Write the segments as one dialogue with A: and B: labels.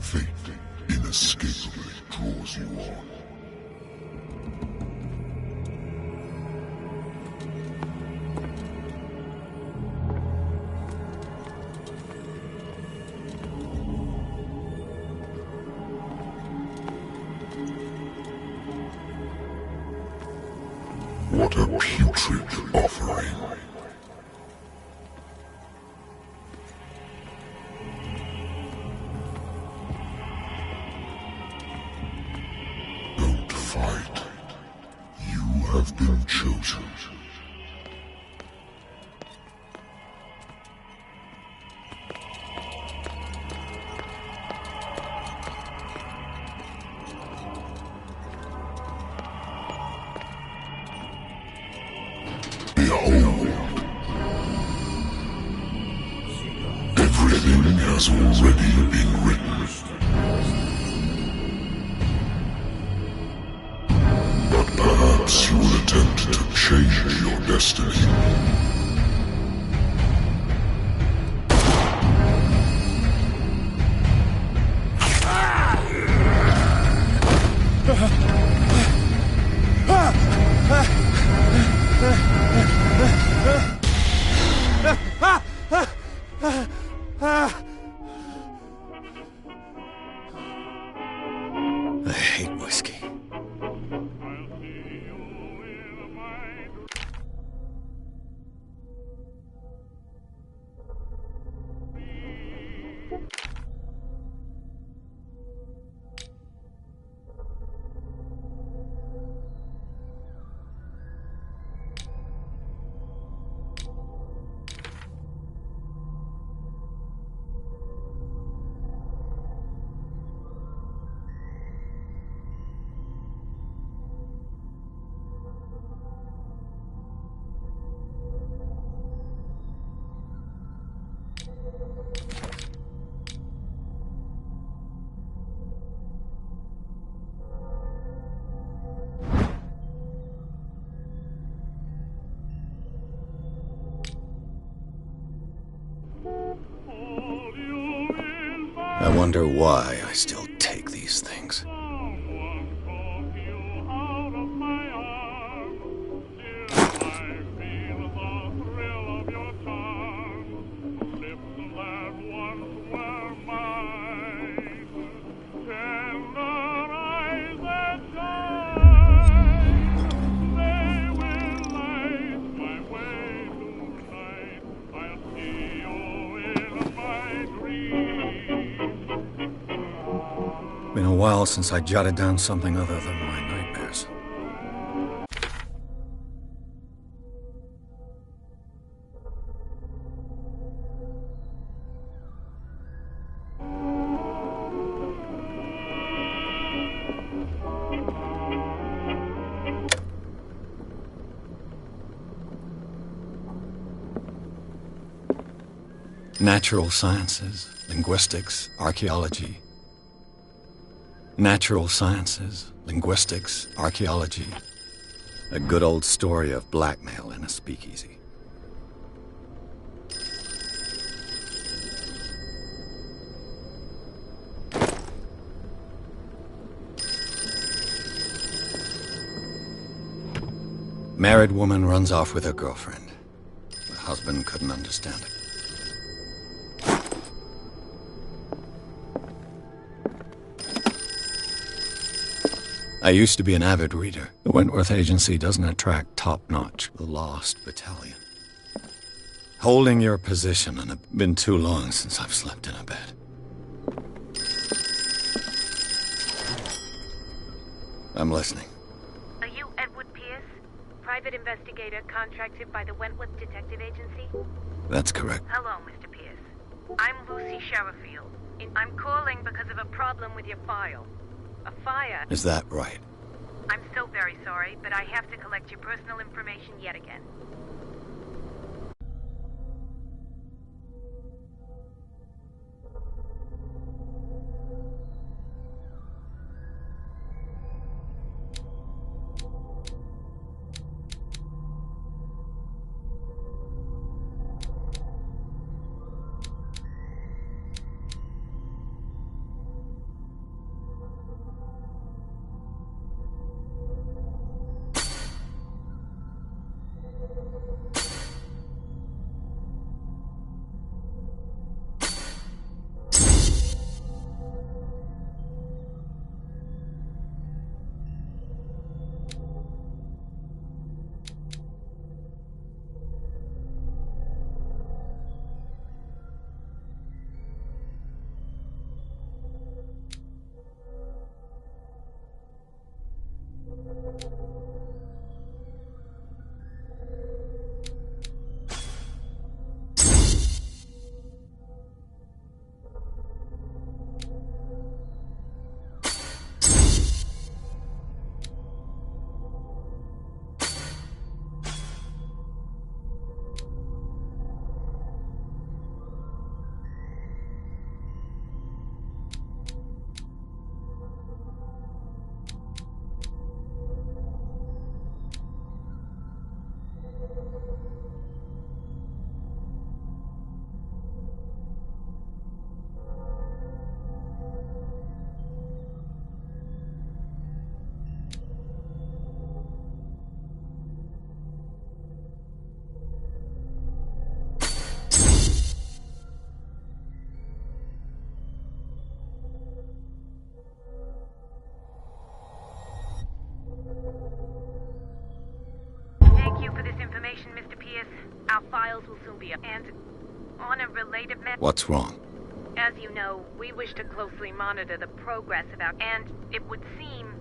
A: Fate inescapably draws you on. What a putrid offering. Don't fight. You have been chosen. Behold. Everything has already been written. But perhaps you will attempt to change your destiny.
B: I hate whiskey. I wonder why I still take these things. Been a while since I jotted down something other than my nightmares. Natural sciences, linguistics, archaeology. Natural sciences, linguistics, archaeology. A good old story of blackmail in a speakeasy. Married woman runs off with her girlfriend. The husband couldn't understand it. I used to be an avid reader. The Wentworth Agency doesn't attract top-notch. The Lost Battalion. Holding your position, and it's been too long since I've slept in a bed. I'm listening.
C: Are you Edward Pierce, private investigator contracted by the Wentworth Detective Agency?
B: That's correct.
C: Hello, Mr. Pierce. I'm Lucy Sherrifield. I'm calling because of a problem with your file. A fire.
B: Is that right?
C: I'm so very sorry, but I have to collect your personal information yet again. files will soon be up. And on a related matter...
B: What's wrong?
C: As you know, we wish to closely monitor the progress of our... And it would seem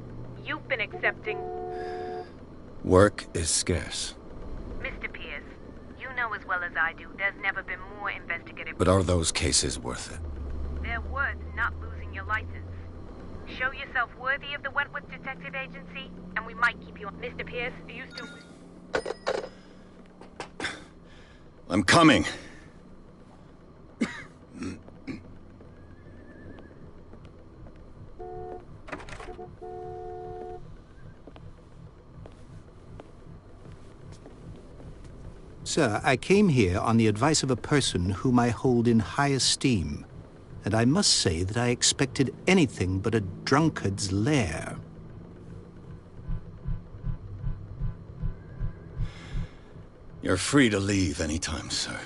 C: you've been accepting...
B: Work is scarce.
C: Mr. Pierce, you know as well as I do, there's never been more investigative...
B: But are those cases worth it?
C: They're worth not losing your license. Show yourself worthy of the Wentworth Detective Agency, and we might keep you on. Mr. Pierce, are you still...
B: I'm coming.
D: Sir, I came here on the advice of a person whom I hold in high esteem, and I must say that I expected anything but a drunkard's lair.
B: You're free to leave anytime, sir.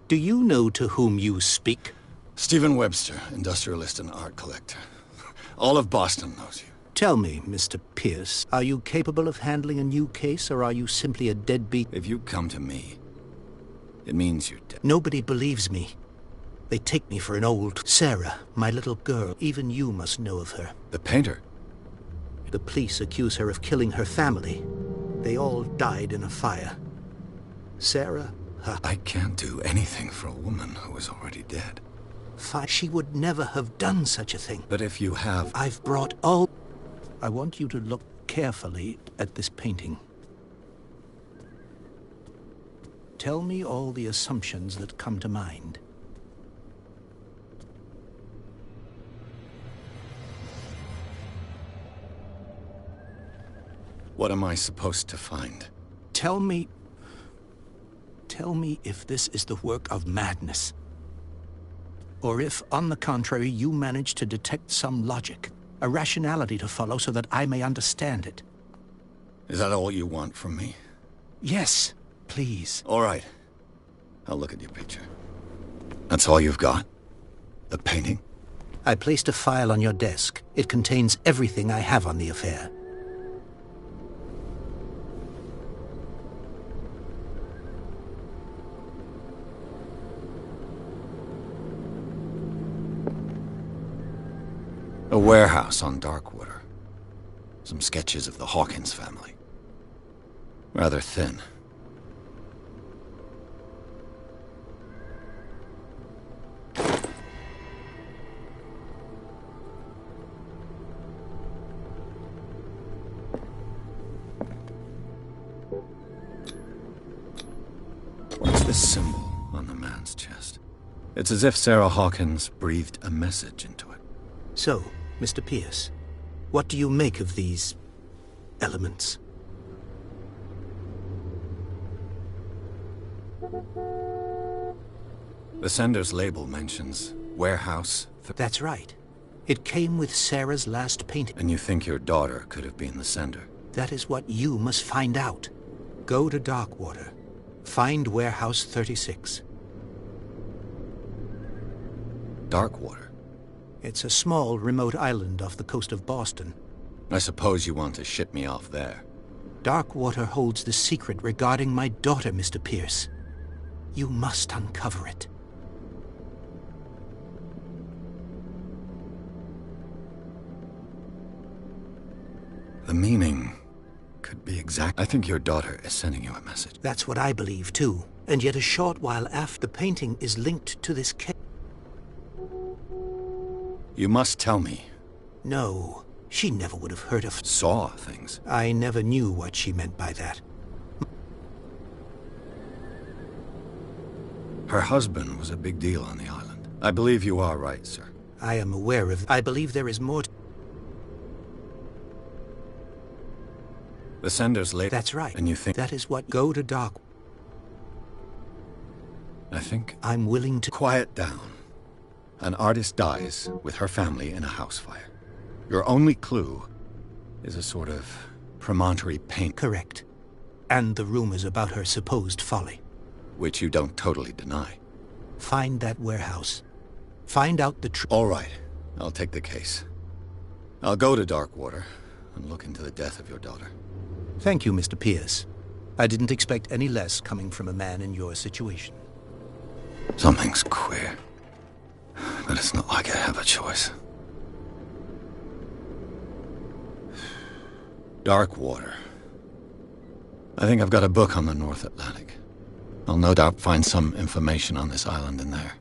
D: Do you know to whom you speak?
B: Stephen Webster, industrialist and art collector. All of Boston knows you.
D: Tell me, Mr. Pierce, are you capable of handling a new case, or are you simply a deadbeat?
B: If you come to me, it means you're dead.
D: Nobody believes me. They take me for an old... Sarah, my little girl, even you must know of her.
B: The painter?
D: The police accuse her of killing her family. They all died in a fire. Sarah,
B: I can't do anything for a woman who is already dead.
D: She would never have done such a thing.
B: But if you have...
D: I've brought all... I want you to look carefully at this painting. Tell me all the assumptions that come to mind.
B: What am I supposed to find?
D: Tell me if this is the work of madness. Or if, on the contrary, you manage to detect some logic, a rationality to follow so that I may understand it.
B: Is that all you want from me?
D: Yes, please.
B: All right. I'll look at your picture. That's all you've got? The painting?
D: I placed a file on your desk. It contains everything I have on the affair.
B: A warehouse on Darkwater. Some sketches of the Hawkins family. Rather thin. What's this symbol on the man's chest? It's as if Sarah Hawkins breathed a message into it.
D: So, Mr. Pierce, what do you make of these elements?
B: The sender's label mentions warehouse.
D: That's right. It came with Sarah's last painting.
B: And you think your daughter could have been the sender?
D: That is what you must find out. Go to Darkwater. Find Warehouse 36.
B: Darkwater?
D: It's a small, remote island off the coast of Boston.
B: I suppose you want to ship me off there.
D: Darkwater holds the secret regarding my daughter, Mr. Pierce. You must uncover it.
B: The meaning could be exact. I think your daughter is sending you a message.
D: That's what I believe, too. And yet a short while after, the painting is linked to this case.
B: You must tell me.
D: No, she never would have heard of...
B: Saw things.
D: I never knew what she meant by that.
B: Her husband was a big deal on the island. I believe you are right, sir.
D: I am aware of... I believe there is more to...
B: The sender's late.
D: That's right.
B: And you think...
D: That is what... Go to Dark...
B: I think...
D: I'm willing to...
B: Quiet down. An artist dies with her family in a house fire. Your only clue is a sort of promontory paint.
D: Correct. And the rumors about her supposed folly.
B: Which you don't totally deny.
D: Find that warehouse. Find out the truth.
B: All right. I'll take the case. I'll go to Darkwater and look into the death of your daughter.
D: Thank you, Mr. Pierce. I didn't expect any less coming from a man in your situation.
B: Something's queer. But it's not like I have a choice. Dark water. I think I've got a book on the North Atlantic. I'll no doubt find some information on this island in there.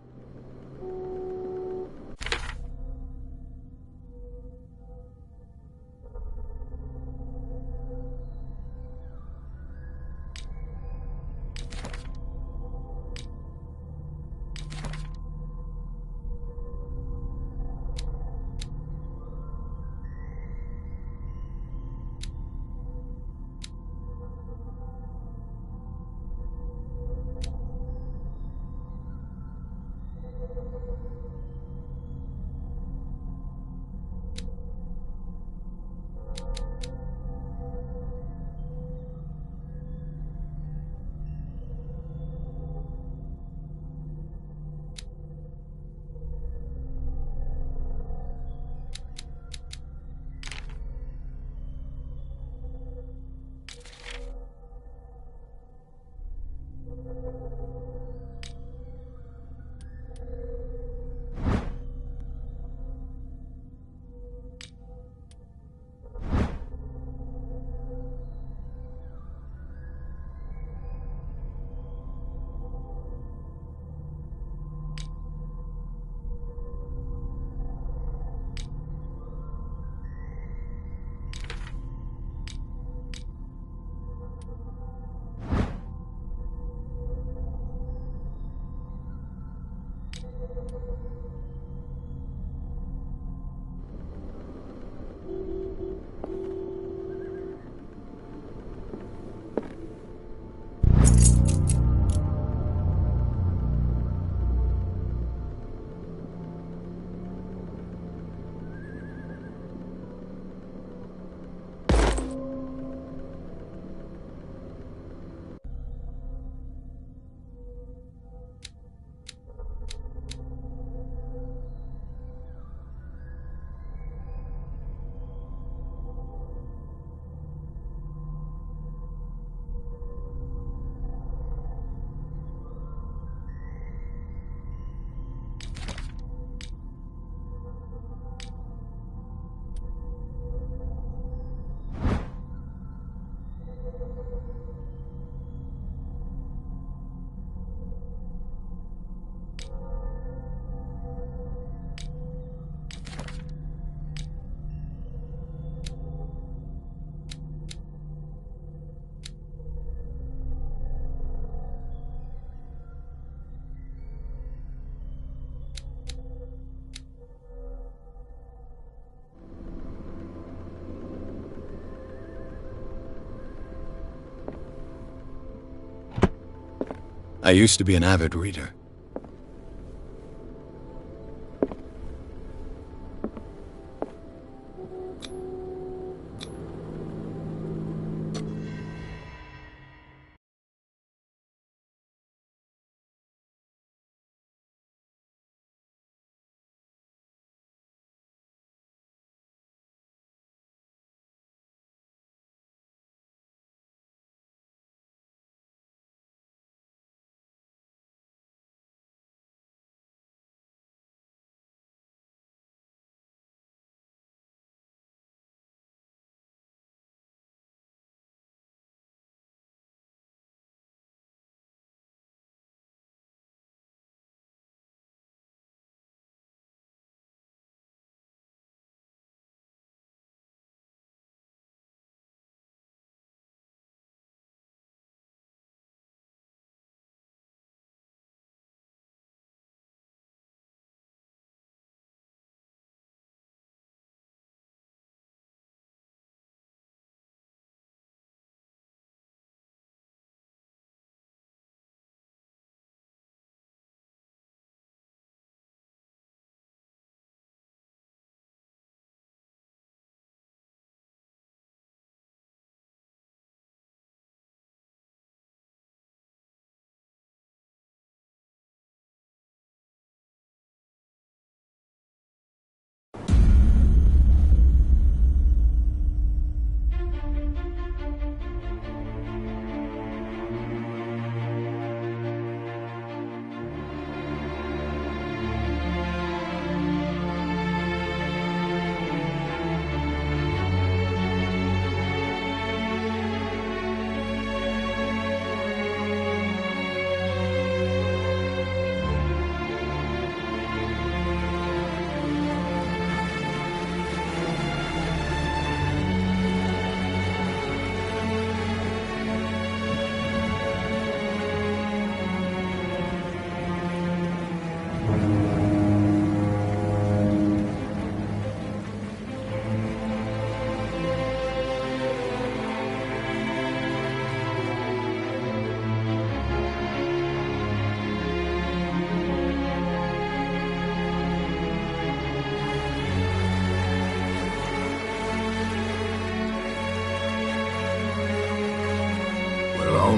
B: I used to be an avid reader.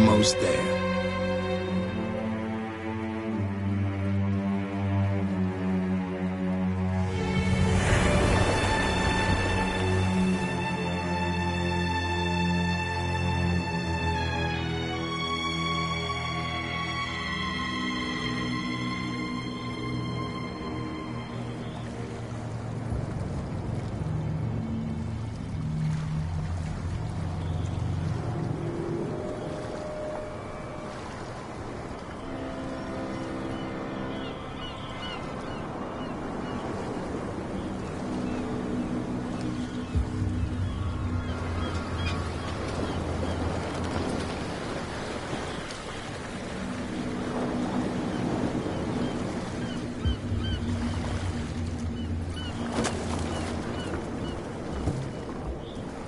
E: almost there.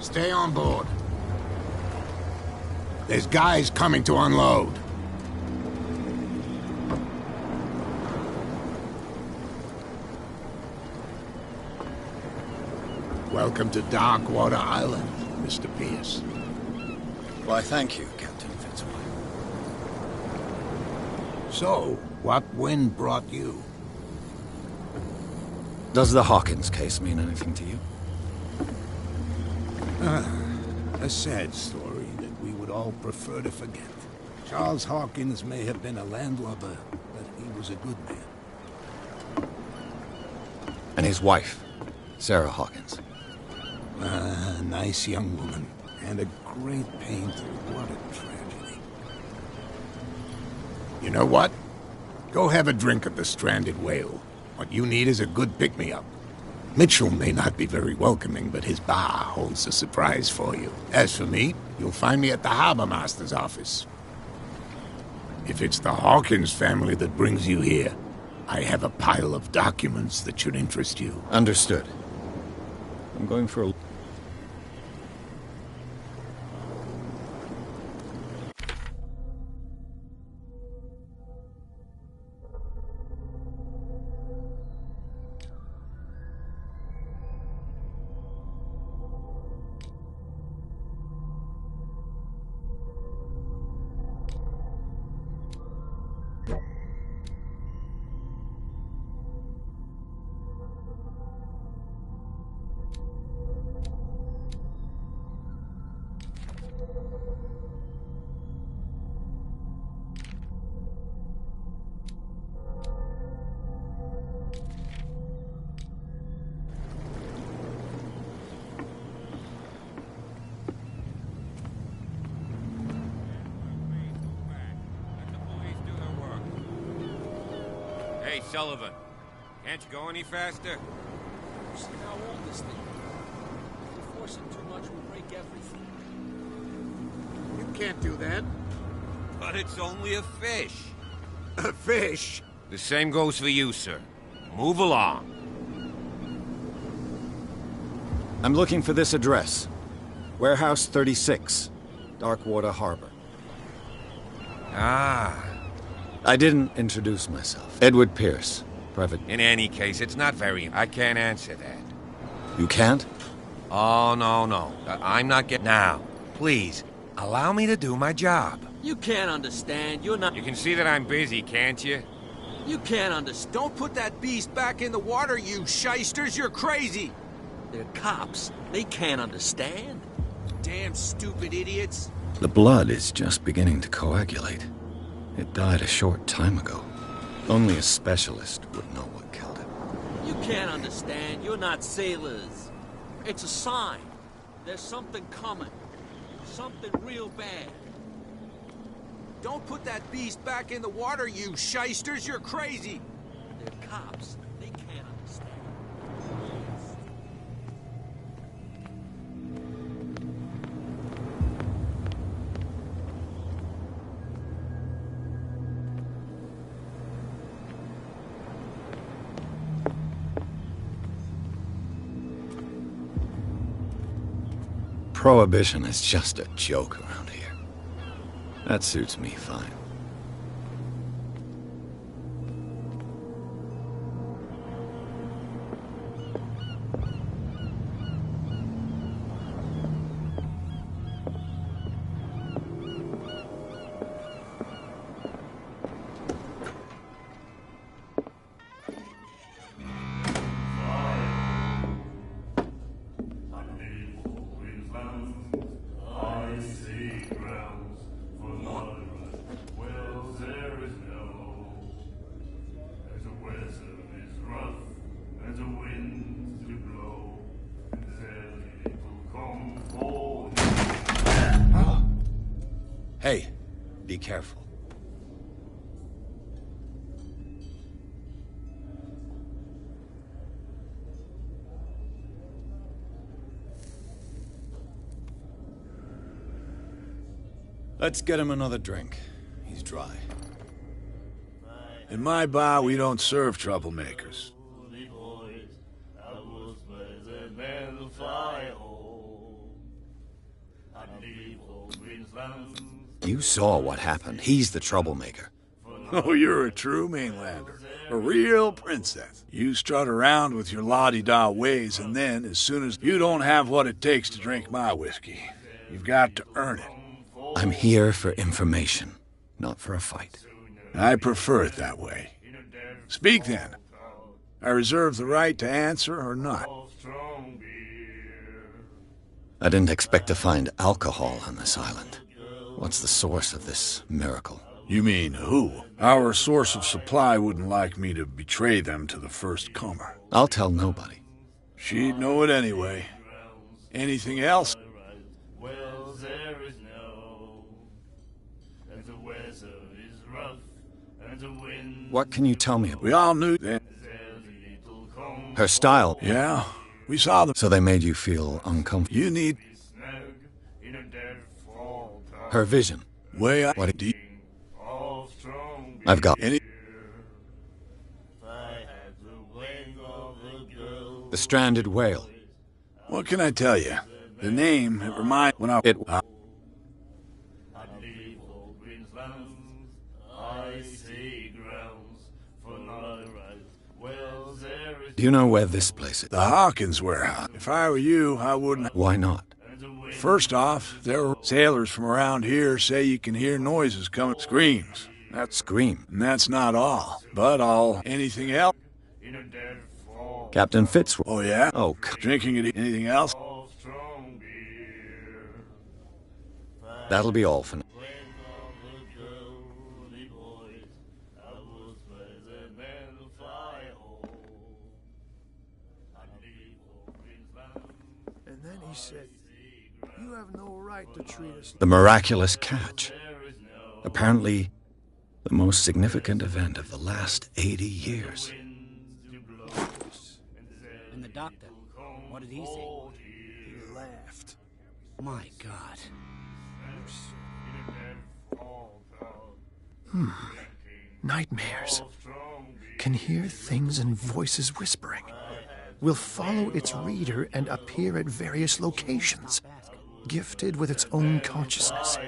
E: Stay on board. There's guys coming to unload. Welcome to Darkwater Island, Mr. Pierce.
B: Why, thank you, Captain Fitzroy.
E: So, what wind brought you?
B: Does the Hawkins case mean anything to you?
E: A sad story that we would all prefer to forget. Charles Hawkins may have been a landlubber, but he was a good man.
B: And his wife, Sarah Hawkins.
E: A nice young woman, and a great painter. What a tragedy. You know what? Go have a drink at the Stranded Whale. What you need is a good pick-me-up. Mitchell may not be very welcoming, but his bar holds a surprise for you. As for me, you'll find me at the Harbor Master's office. If it's the Hawkins family that brings you here, I have a pile of documents that should interest you.
B: Understood. I'm going for a...
F: Hey, Sullivan. Can't you go any faster?
G: See how old this thing is. If we force it too much, we'll break everything.
E: You can't do that.
F: But it's only a fish.
E: A fish?
F: The same goes for you, sir. Move along.
B: I'm looking for this address. Warehouse 36, Darkwater Harbor.
F: Ah.
B: I didn't introduce myself. Edward Pierce, private...
F: In any case, it's not very... I can't answer that.
B: You can't?
F: Oh, no. I'm not getting... Now, please, allow me to do my job.
G: You can't understand. You're not...
F: You can see that I'm busy, can't you?
G: You can't understand. Don't put that beast back in the water, you shysters. You're crazy. They're cops. They can't understand. Damn stupid idiots.
B: The blood is just beginning to coagulate. It died a short time ago. Only a specialist would know what killed it.
G: You can't understand. You're not sailors. It's a sign. There's something coming. Something real bad. Don't put that beast back in the water, you shysters. You're crazy. They're cops. They can't understand.
B: Prohibition is just a joke around here. That suits me fine. Hey, be careful. Let's get him another drink. He's dry.
H: In my bar, we don't serve troublemakers.
B: You saw what happened. He's the troublemaker.
H: Oh, you're a true mainlander. A real princess. You strut around with your la-di-da ways, and then, as soon as you don't have what it takes to drink my whiskey, you've got to earn it.
B: I'm here for information, not for a fight.
H: I prefer it that way. Speak then. I reserve the right to answer or not.
B: I didn't expect to find alcohol on this island. What's the source of this miracle?
H: You mean who? Our source of supply wouldn't like me to betray them to the first comer.
B: I'll tell nobody.
H: She'd know it anyway. Anything else?
B: What can you tell me about
H: We all knew that.
B: her style?
H: Yeah, we saw them.
B: So they made you feel uncomfortable.
H: You need
B: Her vision.
H: way up.
B: What?
H: Deep.
B: I've got
H: Any?
B: the stranded whale.
H: What can I tell you? The name, it reminds when I...
B: It. Do you know where this place is?
H: The Hawkins warehouse. If I were you, I wouldn't...
B: Why not?
H: First off, there are sailors from around here say you can hear noises coming, screams.
B: Scream.
H: And that's not all. But anything else?
B: Captain Fitzroy.
H: Oh, yeah?
B: Oh,
H: Drinking it, anything else?
B: that'll be all for now.
I: And then he said, "You have no right to treat us."
B: The miraculous catch. Apparently, the most significant event of the last 80 years.
J: And the doctor, what did he say?
I: He laughed.
J: My God.
I: Nightmares. Can hear things and voices whispering. Will follow its reader and appear at various locations, gifted with its own consciousness.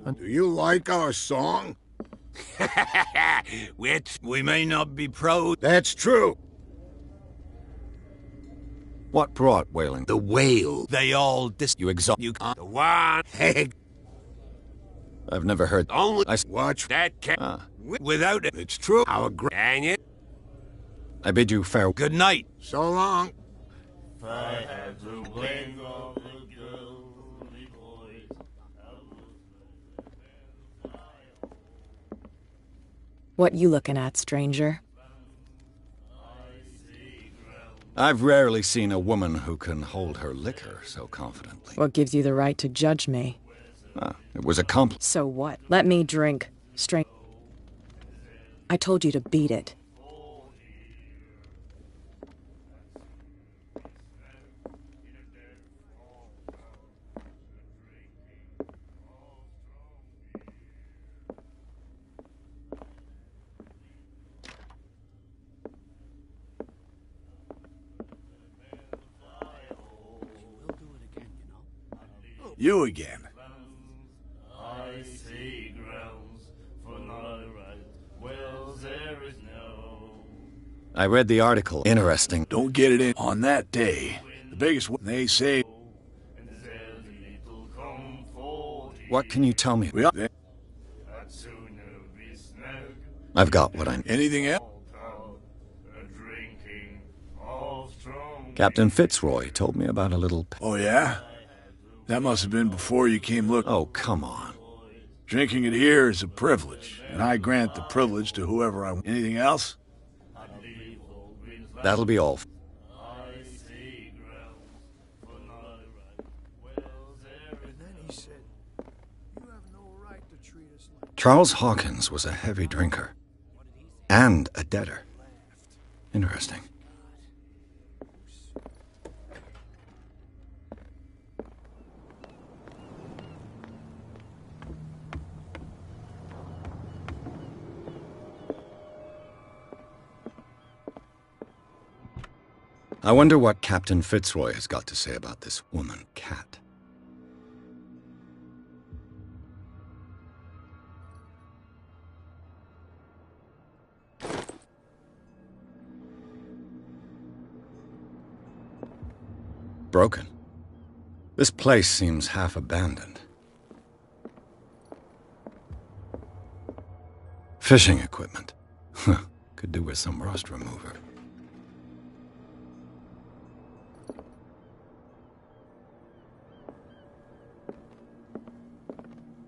E: Do you like our song?
F: Which we may not be proud.
E: That's true.
B: What brought whaling?
F: The whale. They all
B: You exalt.
F: You can't. The one. Hey,
B: I've never heard.
F: only.
E: Watch.
F: That can.
B: Ah.
F: Without it.
E: It's true.
F: Our Dang it.
B: I bid you farewell.
F: Good night.
E: So long.
K: What you looking at, stranger?
B: I've rarely seen a woman who can hold her liquor so confidently.
K: What gives you the right to judge me?
B: It was a compliment.
K: So what? Let me drink, stranger. I told you to beat it.
H: You again.
B: I read the article. Interesting.
H: Don't get it in. On that day, the biggest one, they say...
B: What can you tell me?
H: Well,
B: I've got what I need.
H: anything else?
B: Captain Fitzroy told me about a little...
H: Oh, yeah? That must have been before you came look.
B: Oh, come on.
H: Drinking it here is a privilege, and I grant the privilege to whoever I want. Anything else?
B: That'll be all.
I: And then he said, "You have no right."
B: Charles Hawkins was a heavy drinker. And a debtor. Interesting. I wonder what Captain Fitzroy has got to say about this woman, Cat. Broken. This place seems half abandoned. Fishing equipment. Could do with some rust remover.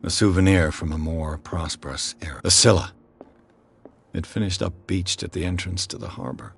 B: A souvenir from a more prosperous era. A Scylla. It finished up beached at the entrance to the harbor.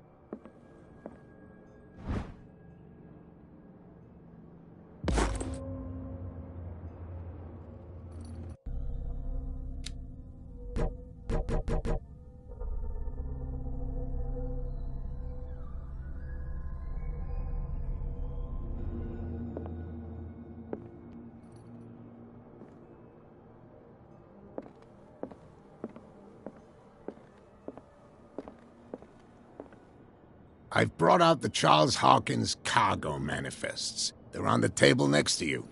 E: I've brought out the Charles Hawkins cargo manifests. They're on the table next to you.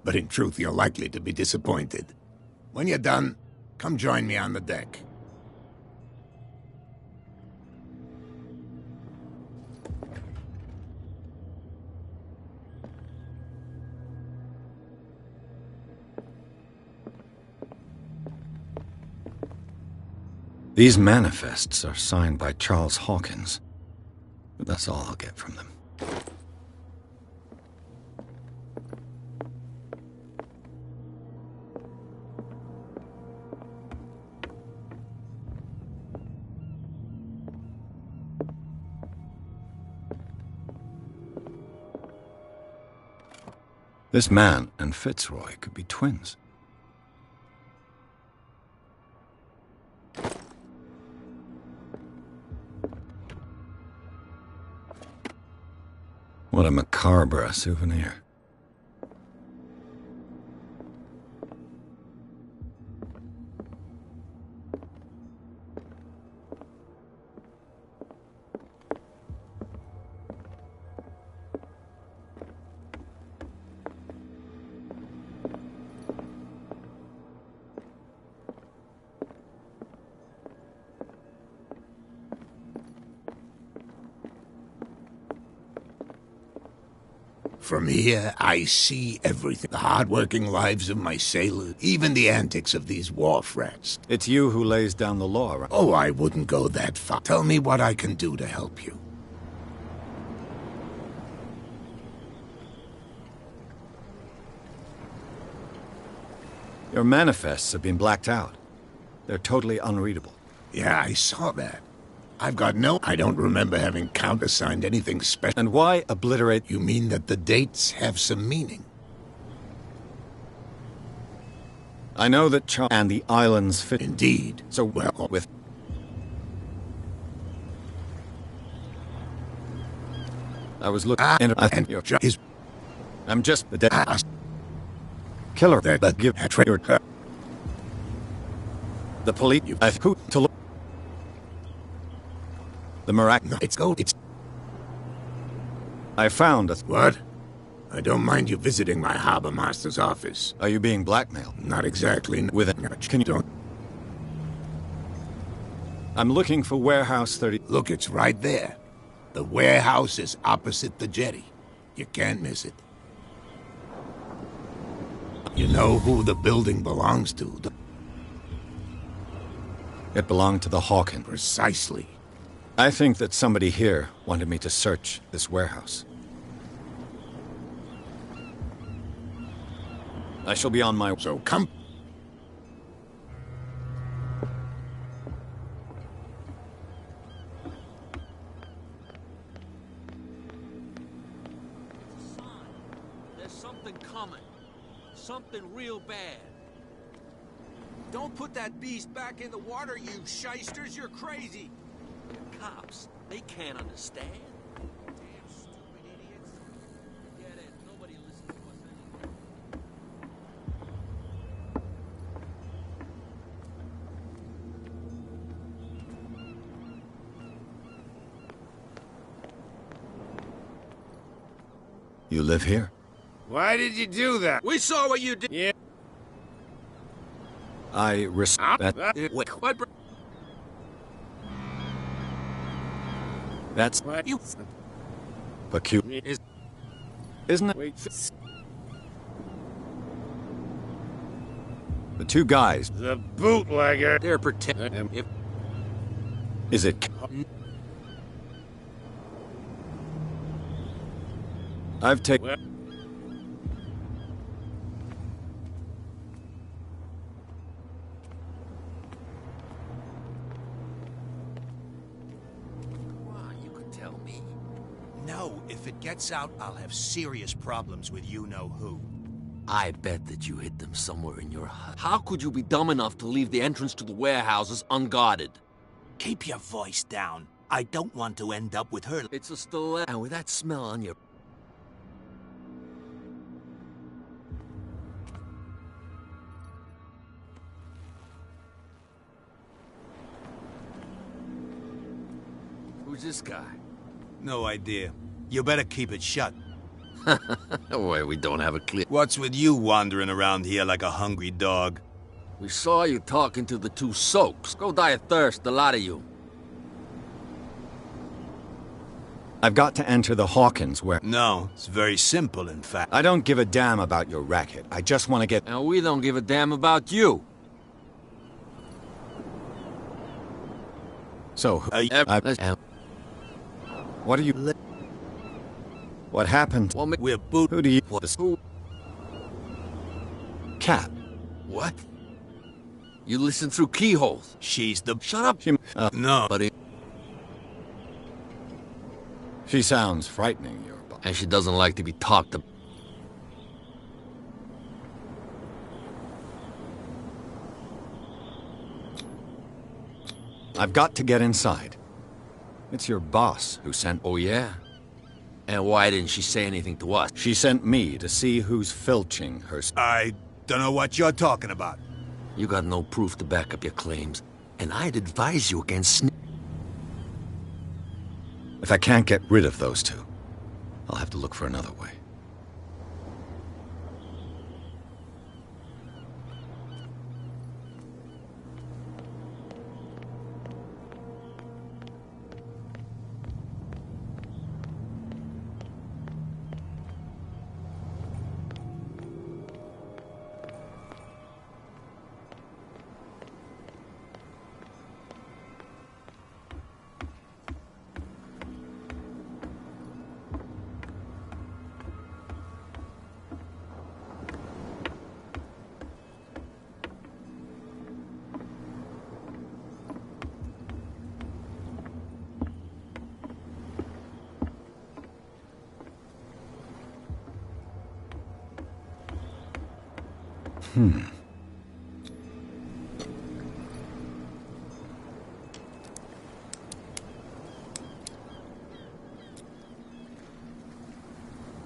E: But in truth, you're likely to be disappointed. When you're done, come join me on the deck.
B: These manifests are signed by Charles Hawkins. But that's all I'll get from them. This man and Fitzroy could be twins. What a macabre souvenir.
E: From here, I see everything. The hard-working lives of my sailors, even the antics of these wharf rats.
B: It's you who lays down the law, right?
E: Oh, I wouldn't go that far. Tell me what I can do to help you.
B: Your manifests have been blacked out. They're totally unreadable.
E: Yeah, I saw that. I don't remember having countersigned anything special.
B: And why obliterate?
E: You mean that the dates have some meaning?
B: I know that Charles and the islands fit.
E: Indeed.
B: So,
E: well,
B: with... I was looking... I think you're... I'm just the dead... Killer that give... The police... Who to look... The
E: It's...
B: I found a...
E: What? I don't mind you visiting my harbor master's office.
B: Are you being blackmailed?
E: Not exactly.
B: With it? Can you...
E: Don't...
B: I'm looking for Warehouse 30...
E: Look, it's right there. The warehouse is opposite the jetty. You can't miss it. You know who the building belongs to?
B: It belonged to the Hawkins.
E: Precisely.
B: I think that somebody here wanted me to search this warehouse. I shall be on my...
E: So come...
G: There's something coming. Something real bad. Don't put that beast back in the water, you shysters! You're crazy! The cops, they can't understand. Damn stupid idiots. Forget it. Nobody listens to us anyway.
B: You live here?
E: Why did you do that?
G: We saw what you did.
E: Yeah.
B: I respect that.
G: Wait, what?
B: That's
E: What?
G: You
B: peculiar, isn't it?
E: Wait.
B: The two guys.
E: The bootlegger.
G: They're pretending. If
B: Is it? I've taken.
E: Well,
G: come on, you could tell me.
D: No, if it gets out, I'll have serious problems with you-know-who.
G: I bet that you hid them somewhere in your hut. How could you be dumb enough to leave the entrance to the warehouses unguarded?
D: Keep your voice down. I don't want to end up with her.
G: It's a stiletto, and with that smell on your... Who's this guy?
D: No idea. You better keep it shut.
G: Wait, we don't have a clear...
D: What's with you wandering around here like a hungry dog?
G: We saw you talking to the two soaks. Go die of thirst, the lot of you.
B: I've got to enter the Hawkins where...
D: No, it's very simple, in fact.
B: I don't give a damn about your racket. I just want to get...
G: And we don't give a damn about you.
B: So, what are you... What happened?
G: Well,
D: We're boot...
B: Who do you...
G: Who?
B: Cat.
G: What? You listen through keyholes.
D: She's the...
G: Shut up.
D: No.
G: Buddy.
B: She sounds frightening, your...
G: And she doesn't like to be talked to.
B: I've got to get inside. It's your boss who sent...
G: Oh, yeah? And why didn't she say anything to us?
B: She sent me to see who's filching her...
D: I don't know what you're talking about.
G: You got no proof to back up your claims, and I'd advise you against
B: If I can't get rid of those two, I'll have to look for another way.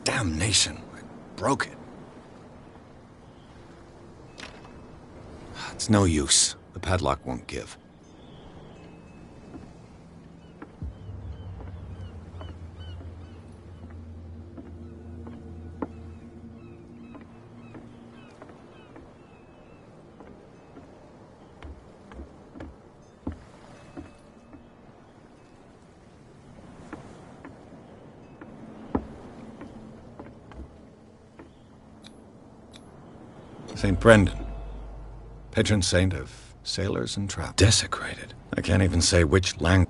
B: Damnation. I broke it. It's no use. The padlock won't give. St. Brendan, patron saint of sailors and travelers. Desecrated. I can't even say which language.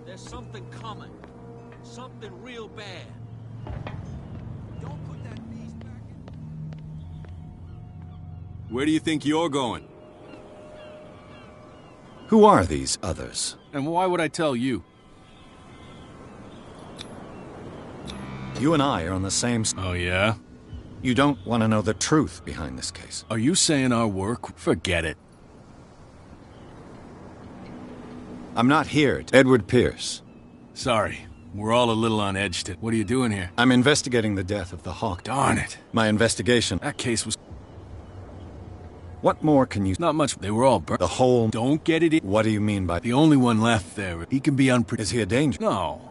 G: There's something coming. something real bad. Don't put that beast back in...
L: Where do you think you're going?
B: Who are these others?
L: And why would I tell you?
B: You and I are on the same...
L: Oh, yeah?
B: You don't want to know the truth behind this case.
L: Are you saying our work? Forget it.
B: I'm not here. Edward Pierce.
L: Sorry. We're all a little on edge to... What are you doing here?
B: I'm investigating the death of the Hawk.
L: Darn it.
B: My investigation...
L: That case was...
B: What more can you...
L: Not much. They were all burned.
B: The whole...
L: Don't get it in...
B: What do you mean by...
L: The only one left there. He can be unpredictable.
B: Is he a danger?
L: No.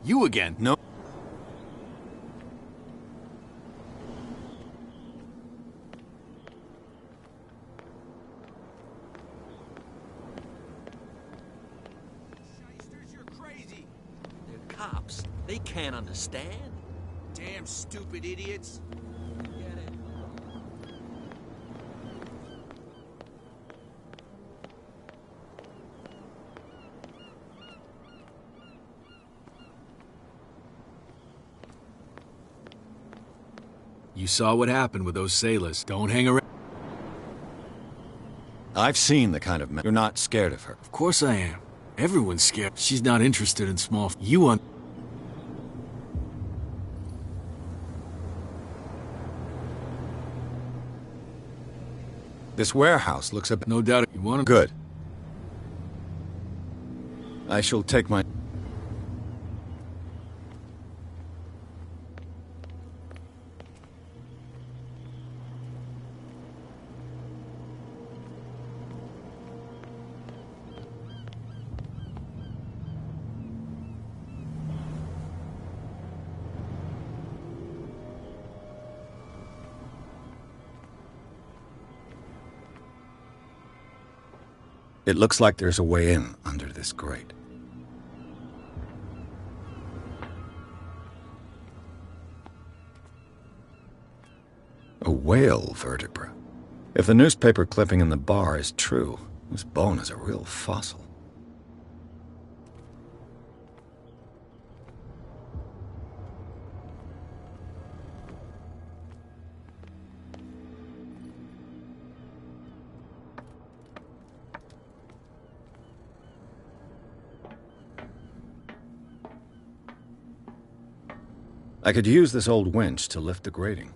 L: You again?
B: No.
G: You're crazy. They're cops. They can't understand. Damn stupid idiots. Get it?
L: You saw what happened with those sailors. Don't hang around.
B: I've seen the kind of man... You're not scared of her.
L: Of course I am. Everyone's scared. She's not interested in small... You on...
B: This warehouse looks a bit...
L: No doubt. You want to...
B: Good. I shall take my... It looks like there's a way in under this grate. A whale vertebra. If the newspaper clipping in the bar is true, this bone is a real fossil. I could use this old winch to lift the grating.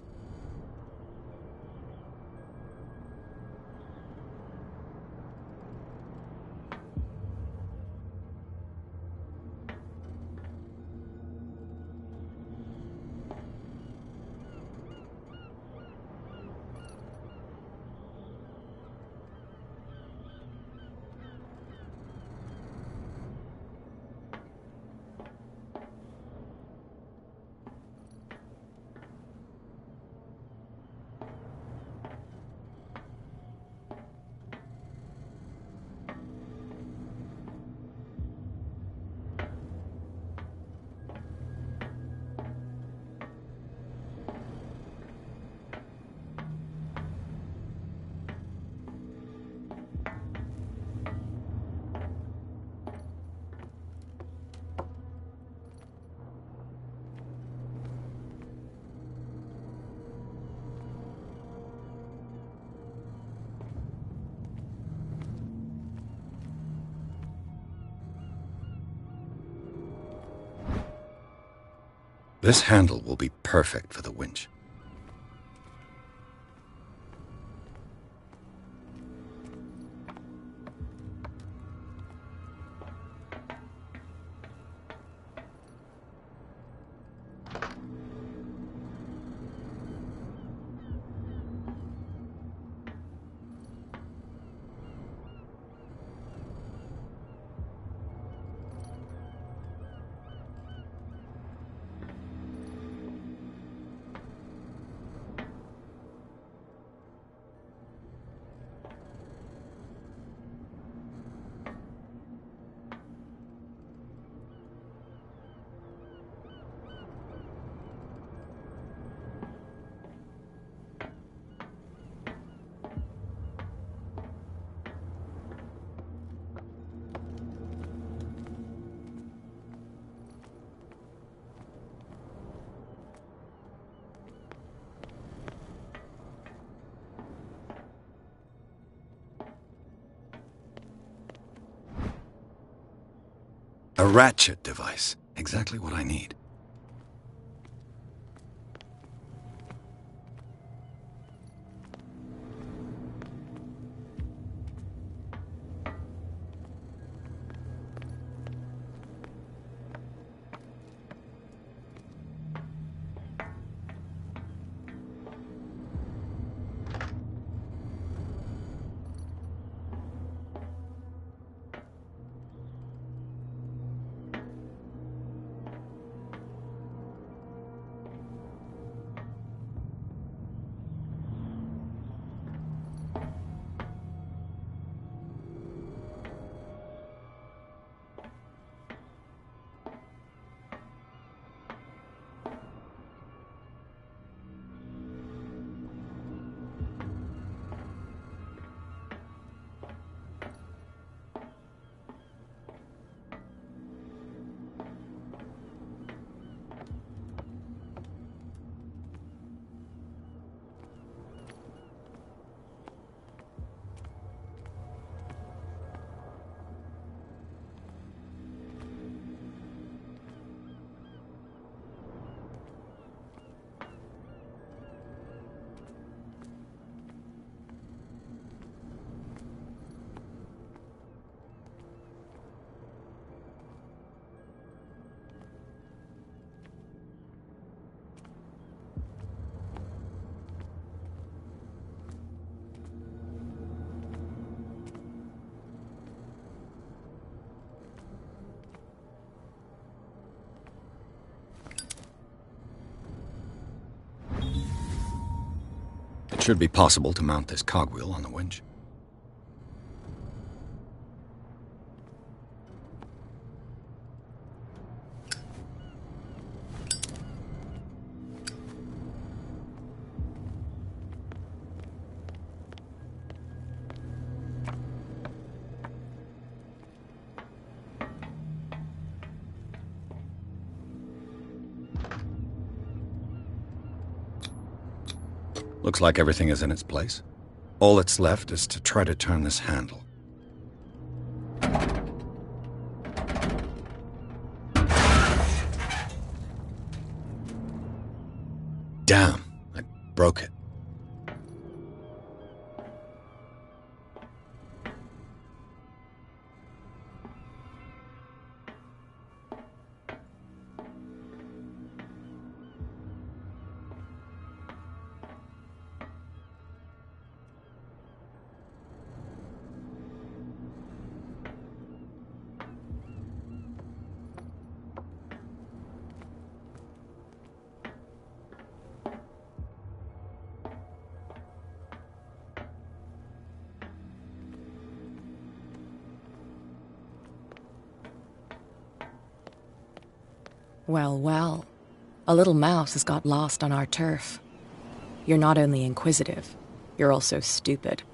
B: This handle will be perfect for the winch. A ratchet device. Exactly what I need. It should be possible to mount this cogwheel on the winch. Looks like everything is in its place. All that's left is to try to turn this handle. Damn, I broke it.
K: Well, well. A little mouse has got lost on our turf. You're not only inquisitive, you're also stupid.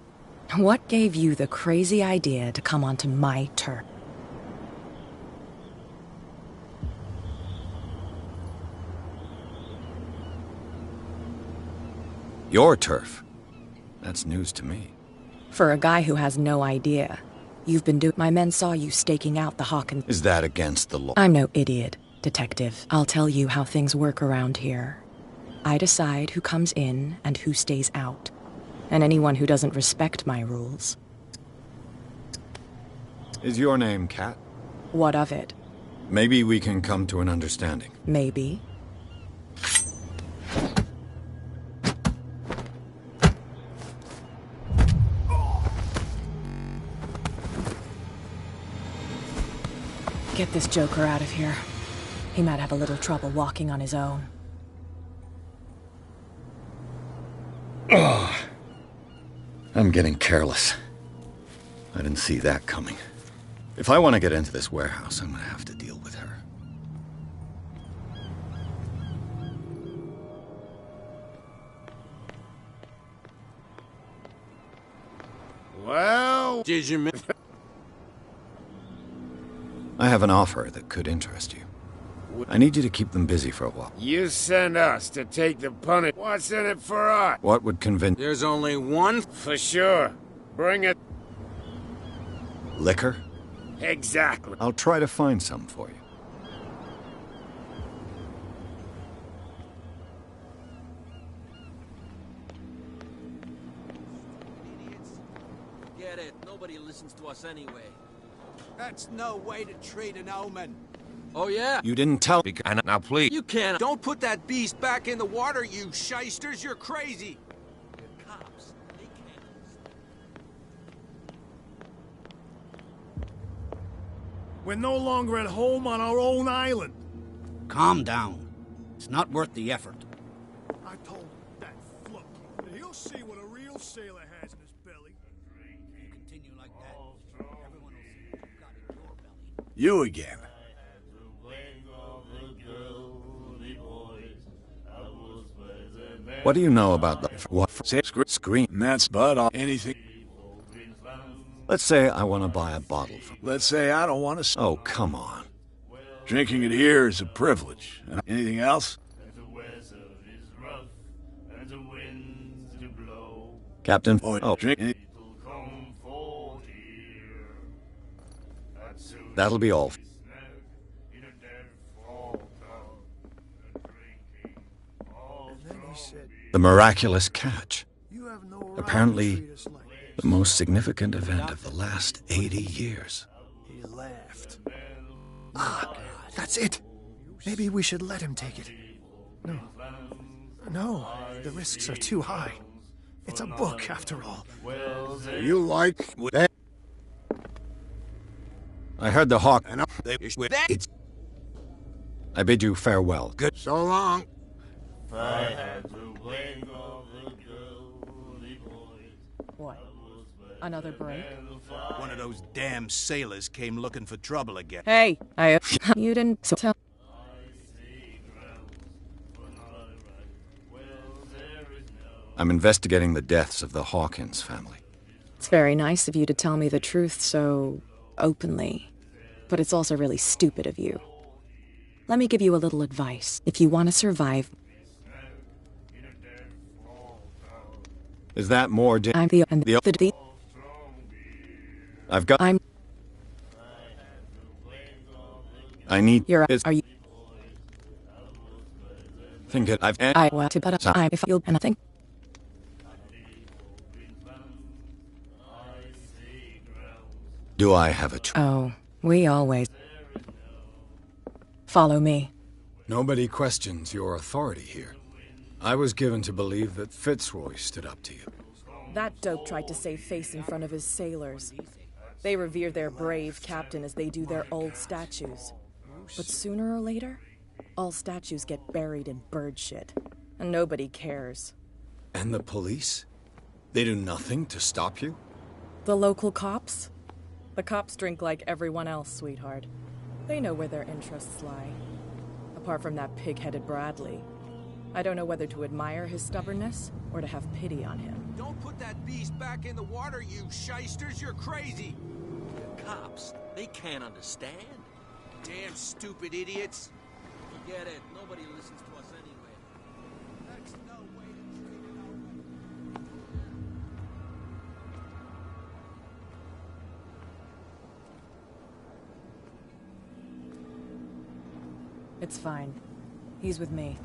K: What gave you the crazy idea to come onto my turf?
B: Your turf? That's news to me.
K: For a guy who has no idea, you've been doing... My men saw you staking out the Hawkins...
B: Is that against the law?
K: I'm no idiot, Detective. I'll tell you how things work around here. I decide who comes in and who stays out. And anyone who doesn't respect my rules.
B: Is your name Kat?
K: What of it?
B: Maybe we can come to an understanding.
K: Maybe. Get this joker out of here. He might have a little trouble walking on his own.
B: Oh, I'm getting careless. I didn't see that coming. If I want to get into this warehouse, I'm going to have to deal with her.
F: Well, did you...
B: I have an offer that could interest you. I need you to keep them busy for a while.
F: You send us to take the punishment. What's in it for us?
B: What would convince...
F: There's only one? For sure. Bring it.
B: Liquor?
M: Exactly.
B: I'll try to find some for you.
G: Get it. Nobody listens to us anyway.
E: That's no way to treat an omen.
G: Oh, yeah?
B: You didn't tell me.
F: Now, please.
G: You can't. Don't put that beast back in the water, you shysters. You're crazy. Cops. They can't.
M: We're no longer at home on our own island.
J: Calm down. It's not worth the effort.
M: I told that flunk that he'll see what a real sailor has in his belly.
J: If you continue like that, everyone will see what you've got in your belly.
H: You again.
B: What do you know about the what screen?
H: That's but anything.
B: Let's say I want to buy a bottle from.
H: Let's say I don't want to.
B: Oh, come on.
H: Drinking it here is a privilege. Anything else?
B: Captain.
H: Oh, drink it.
B: That'll be all. The miraculous catch. Apparently, the most significant event of the last 80 years.
I: He laughed. Ah, that's it. Maybe we should let him take it. No. No, the risks are too high. It's a book, after all.
E: You like that?
B: I heard the hawk.
E: And it's
B: I bid you farewell.
E: good. So long.
K: What? Another break?
D: One of those damn sailors came looking for trouble again.
K: Hey, you didn't tell.
B: I'm investigating the deaths of the Hawkins family.
K: It's very nice of you to tell me the truth so openly, but it's also really stupid of you. Let me give you a little advice. If you want to survive,
B: Is that more?
K: I'm the
B: I've got.
K: I'm.
B: I need.
K: Are you?
B: Think it.
K: I want to put up. I'm if you'll and I think.
B: Do I have a
K: Oh, we always. Follow me.
B: Nobody questions your authority here. I was given to believe that Fitzroy stood up to you.
K: That dope tried to save face in front of his sailors. They revere their brave captain as they do their old statues. But sooner or later, all statues get buried in bird shit, and nobody cares.
B: And the police? They do nothing to stop you?
K: The local cops? The cops drink like everyone else, sweetheart. They know where their interests lie. Apart from that pig-headed Bradley. I don't know whether to admire his stubbornness or to have pity on him.
G: Don't put that beast back in the water, you shysters. You're crazy. Cops. They can't understand. Damn stupid idiots. Forget it. Nobody listens to us anyway. That's no way to treat an omen.
K: It's fine. He's with me.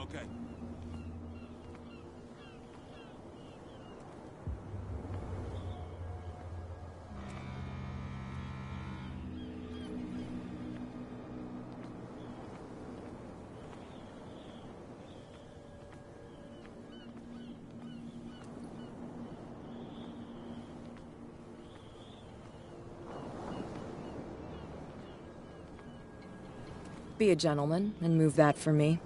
E: Okay.
K: Be a gentleman and move that for me.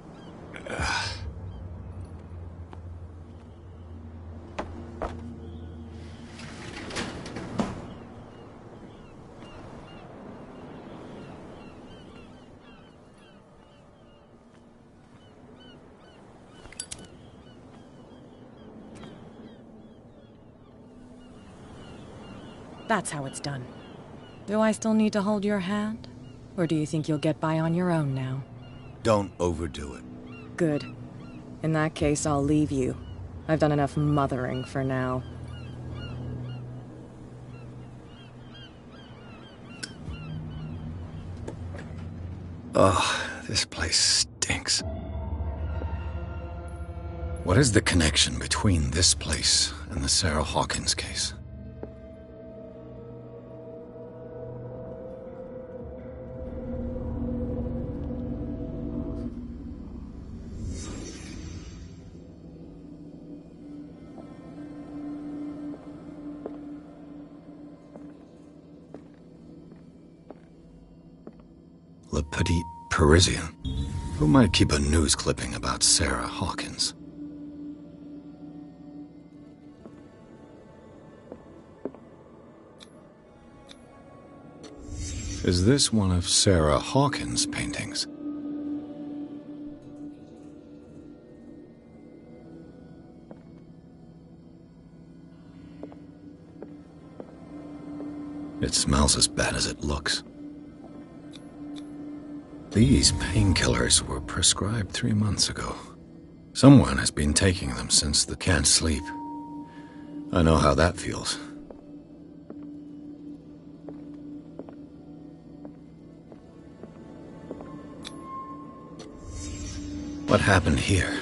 K: That's how it's done. Do I still need to hold your hand? Or do you think you'll get by on your own now?
B: Don't overdo it.
K: Good. In that case, I'll leave you. I've done enough mothering for now.
B: Oh, this place stinks. What is the connection between this place and the Sarah Hawkins case? Le Petit Parisien. Who might keep a news clipping about Sarah Hawkins? Is this one of Sarah Hawkins' paintings? It smells as bad as it looks. These painkillers were prescribed 3 months ago. Someone has been taking them since the can't sleep. I know how that feels. What happened here?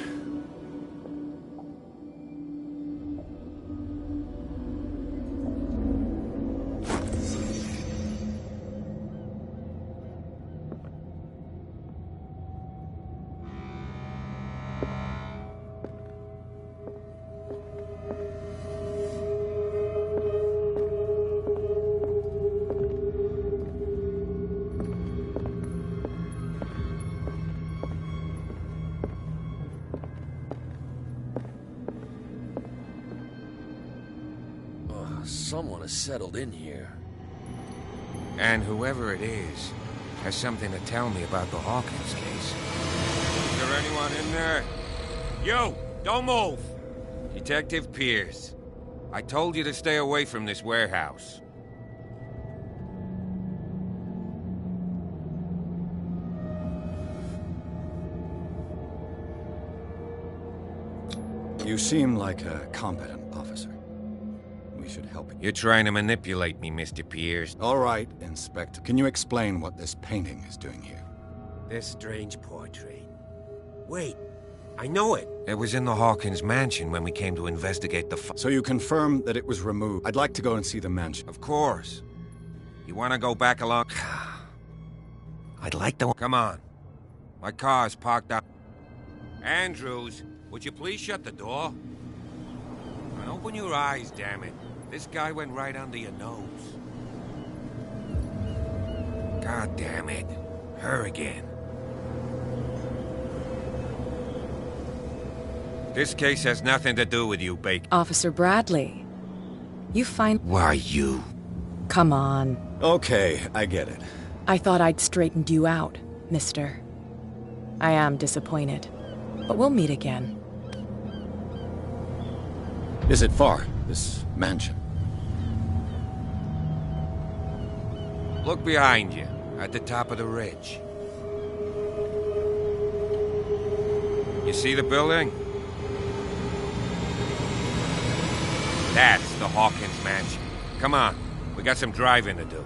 L: Someone has settled in here.
F: And whoever it is has something to tell me about the Hawkins case. Is there anyone in there? You! Don't move! Detective Pierce. I told you to stay away from this warehouse.
B: You seem like a competent officer. We should help you.
F: You're trying to manipulate me, Mr. Pierce.
B: All right, Inspector. Can you explain what this painting is doing here?
N: This strange portrait. Wait, I know it.
F: It was in the Hawkins mansion when we came to investigate the
B: So you confirm that it was removed. I'd like to go and see the mansion.
F: Of course. You want to go back along?
N: I'd like to...
F: Come on. My car's parked out. Andrews, would you please shut the door? And open your eyes, damn it. This guy went right under your nose. God damn it. Her again. This case has nothing to do with you, Baker.
K: Officer Bradley, you find...
F: Why you?
K: Come on.
B: Okay, I get it.
K: I thought I'd straightened you out, mister. I am disappointed, but we'll meet again.
B: Is it far, this mansion?
F: Look behind you, at the top of the ridge. You see the building? That's the Hawkins mansion. Come on, we got some driving to do.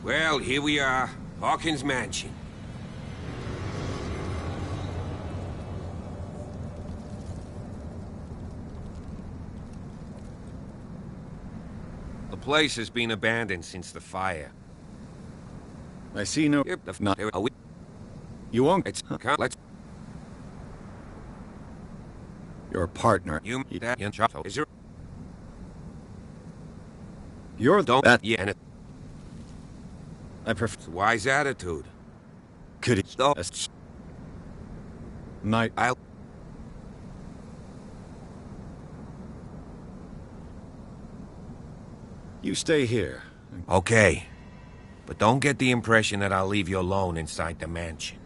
F: Well, here we are. Hawkins Mansion. The place has been abandoned since the fire.
B: I see no...
F: Yep,
B: Not...
F: are we...
B: You won't...
F: It's... Let's...
B: Your partner...
F: You... Is there...
B: You're...
F: Don't...
B: That...
F: Yeah, and it...
B: I prefer...
F: It's a wise attitude.
B: Could he...
F: Stop.
B: Night...
F: I'll...
B: You stay here.
F: Okay. But don't get the impression that I'll leave you alone inside the mansion.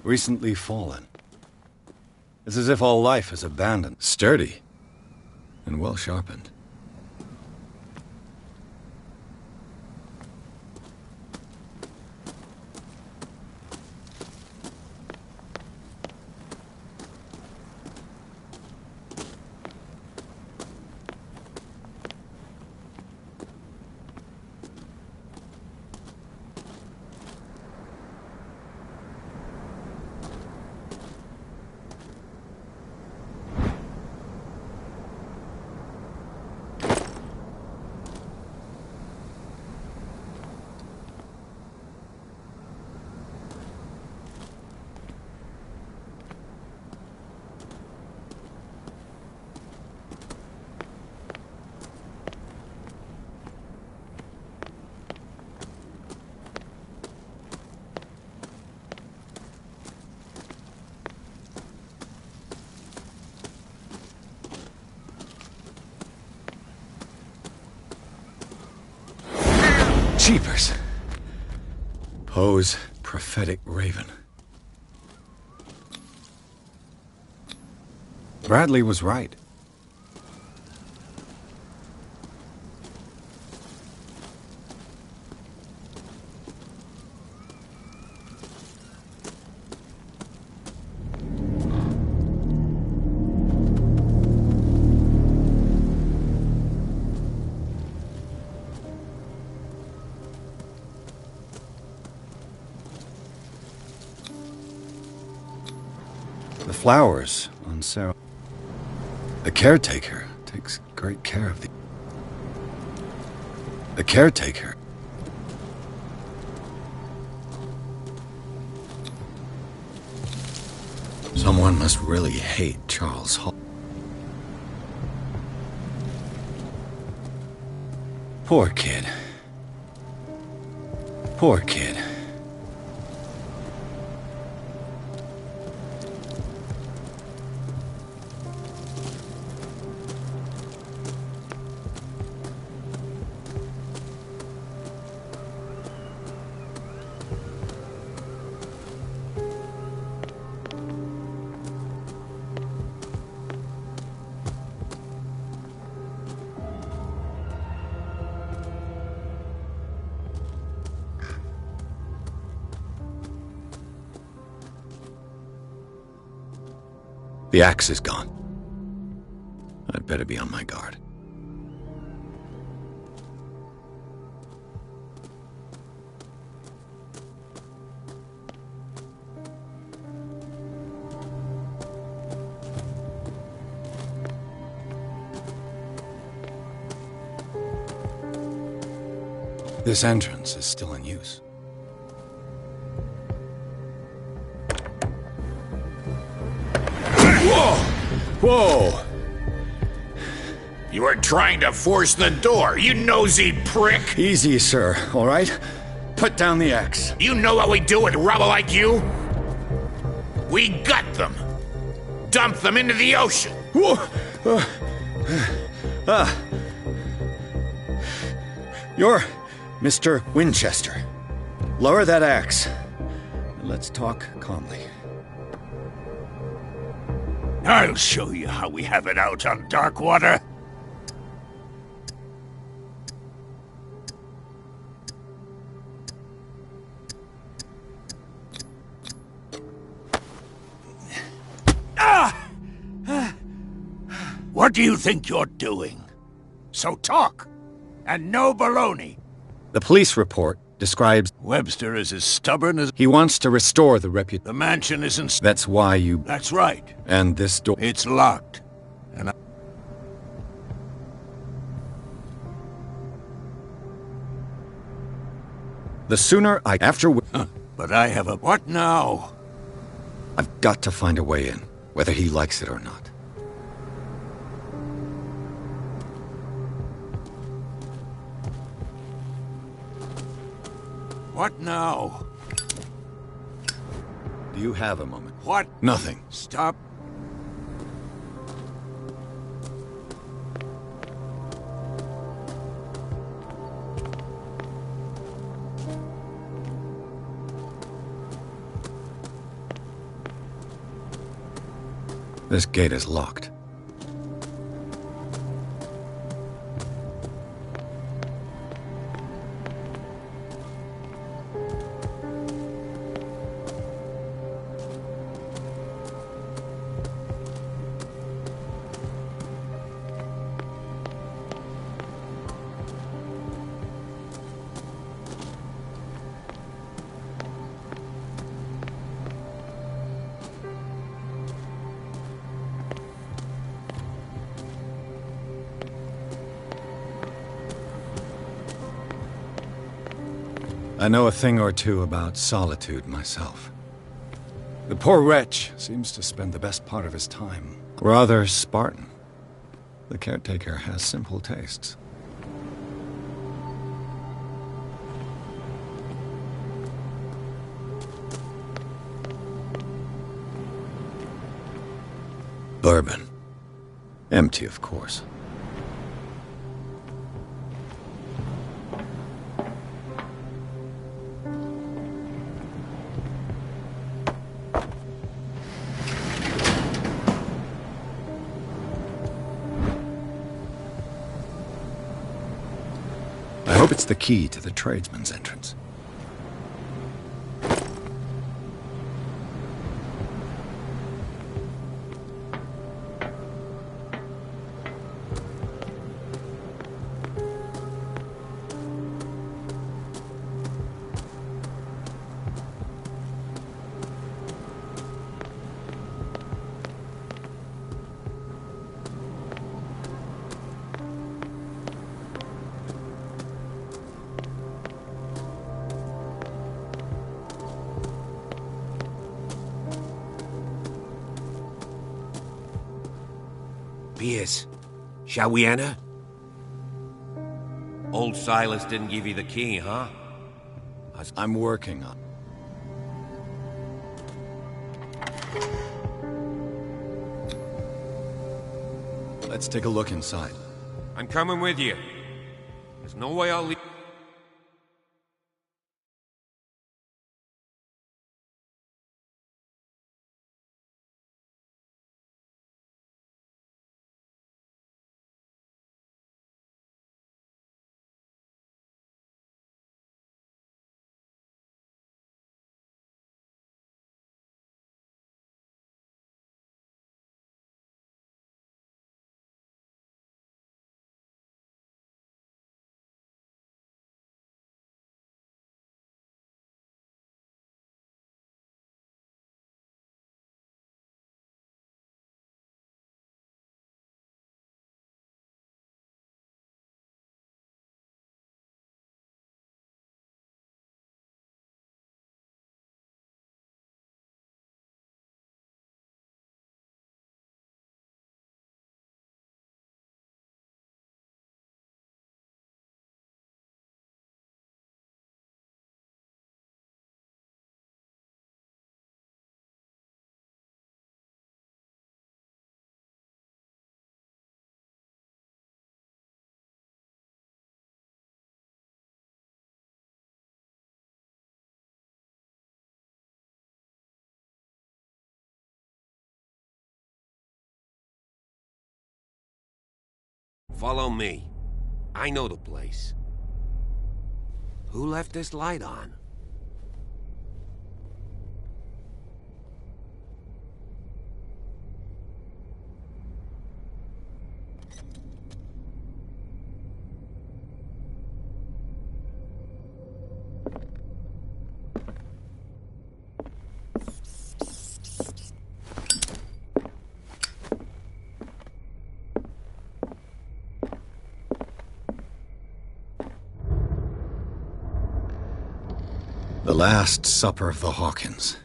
B: Recently fallen. It's as if all life is abandoned. Sturdy. And well sharpened. Jeepers! Poe's prophetic raven. Bradley was right. The flowers on Sarah. The caretaker takes great care of the... The caretaker. Someone must really hate Charles Hall. Poor kid. Poor kid. The axe is gone. I'd better be on my guard. This entrance is still in use.
E: Whoa!
B: Whoa!
E: You were trying to force the door, you nosy prick!
B: Easy, sir, all right? Put down the axe.
E: You know what we do with rubble like you? We gut them. Dump them into the ocean.
B: Whoa! You're Mr. Winchester. Lower that axe. Let's talk calmly.
E: I'll show you how we have it out on Darkwater. What do you think you're doing? So talk, and no baloney.
B: The police report describes
E: Webster is as stubborn as...
B: He wants to restore the reputation.
E: The mansion isn't...
B: That's why you...
E: That's right.
B: And this door...
E: It's locked. And
B: The sooner I... After...
E: But I have a... What now?
B: I've got to find a way in, whether he likes it or not.
E: What now?
B: Do you have a moment?
E: What?
B: Nothing.
E: Stop.
B: This gate is locked. I know a thing or two about solitude myself. The poor wretch seems to spend the best part of his time rather Spartan. The caretaker has simple tastes. Bourbon. Empty, of course. I hope it's the key to the tradesman's entrance.
N: Pierce, shall we enter? Old Silas didn't give you the key, huh?
B: I'm working on... Let's take a look inside.
F: I'm coming with you. There's no way I'll leave...
N: Follow me. I know the place. Who left this light on?
B: The Last Supper of the Hawkins.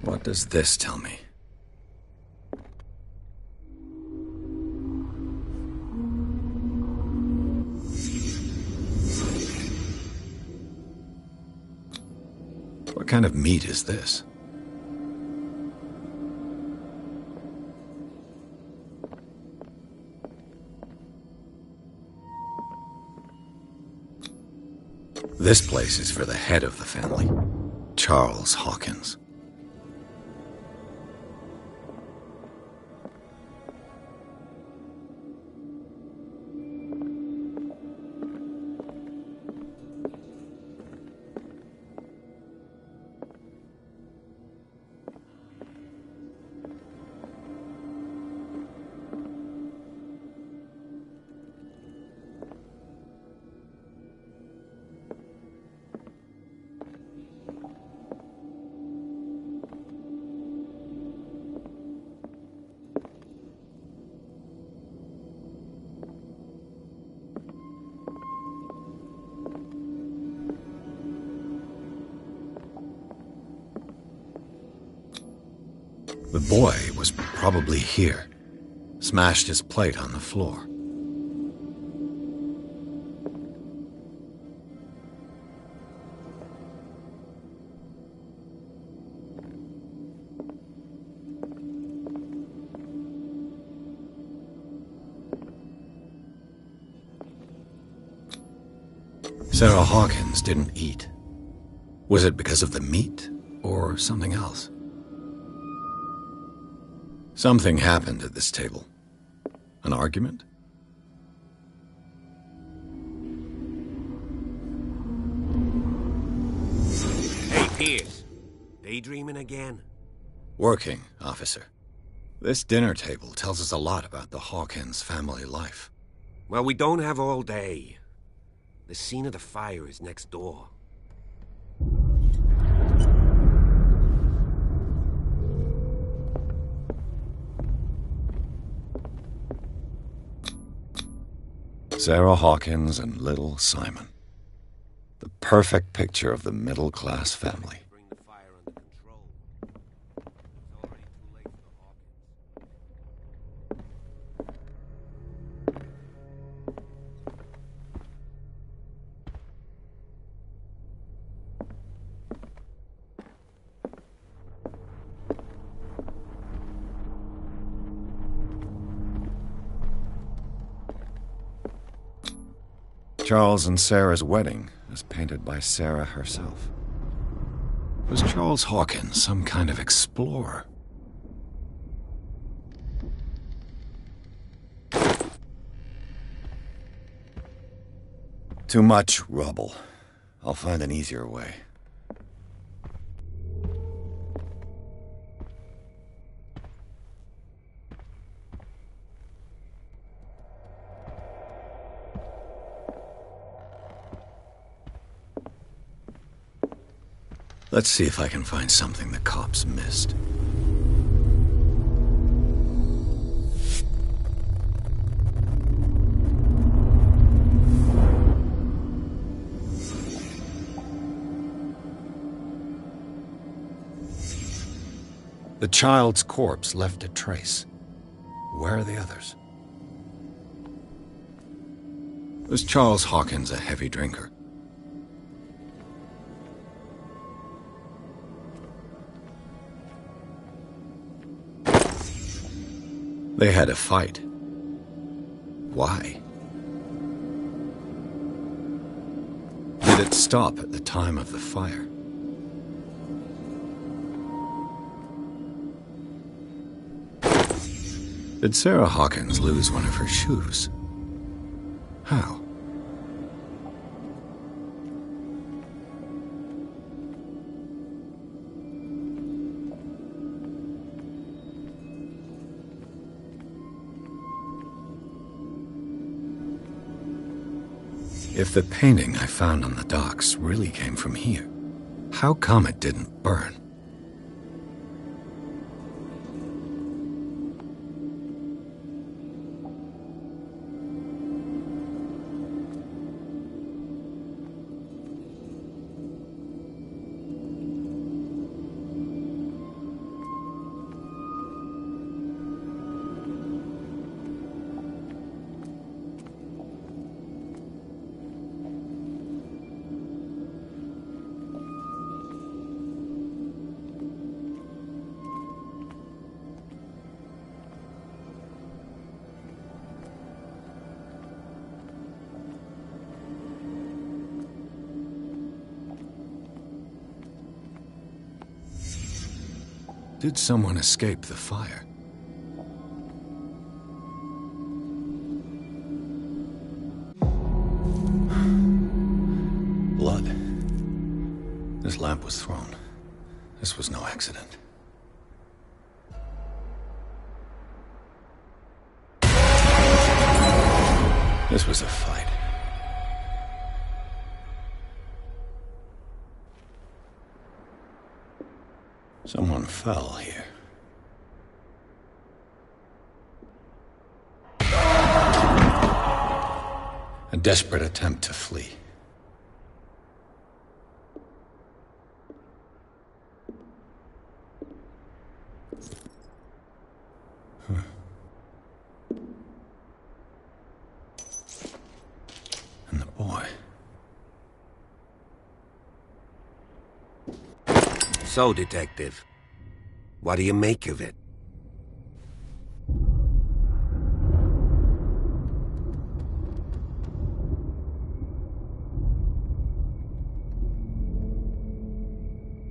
B: What does this tell me? What kind of meat is this? This place is for the head of the family, Charles Hawkins. The boy was probably here. Smashed his plate on the floor. Sarah Hawkins didn't eat. Was it because of the meat or something else? Something happened at this table. An argument?
N: Hey, Pierce. Daydreaming again?
B: Working, officer. This dinner table tells us a lot about the Hawkins family life.
N: Well, we don't have all day. The scene of the fire is next door.
B: Sarah Hawkins and little Simon. The perfect picture of the middle-class family. Charles and Sarah's wedding was painted by Sarah herself. Was Charles Hawkins some kind of explorer? Too much rubble. I'll find an easier way. Let's see if I can find something the cops missed. The child's corpse left a trace. Where are the others? Was Charles Hawkins a heavy drinker? They had a fight. Why? Did it stop at the time of the fire? Did Sarah Hawkins lose one of her shoes? How? If the painting I found on the docks really came from here, how come it didn't burn? Did someone escape the fire? Blood. This lamp was thrown. This was no accident. This was a fight. Someone fell here. A desperate attempt to flee. And the boy.
N: So, Detective, what do you make of it?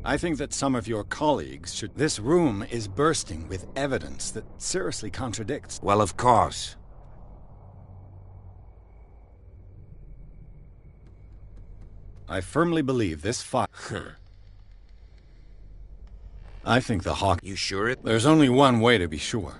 B: I think that some of your colleagues should... This room is bursting with evidence that seriously contradicts...
N: Well, of course.
B: I firmly believe this fire... I think the Hawk...
N: You sure it?
B: There's only one way to be sure.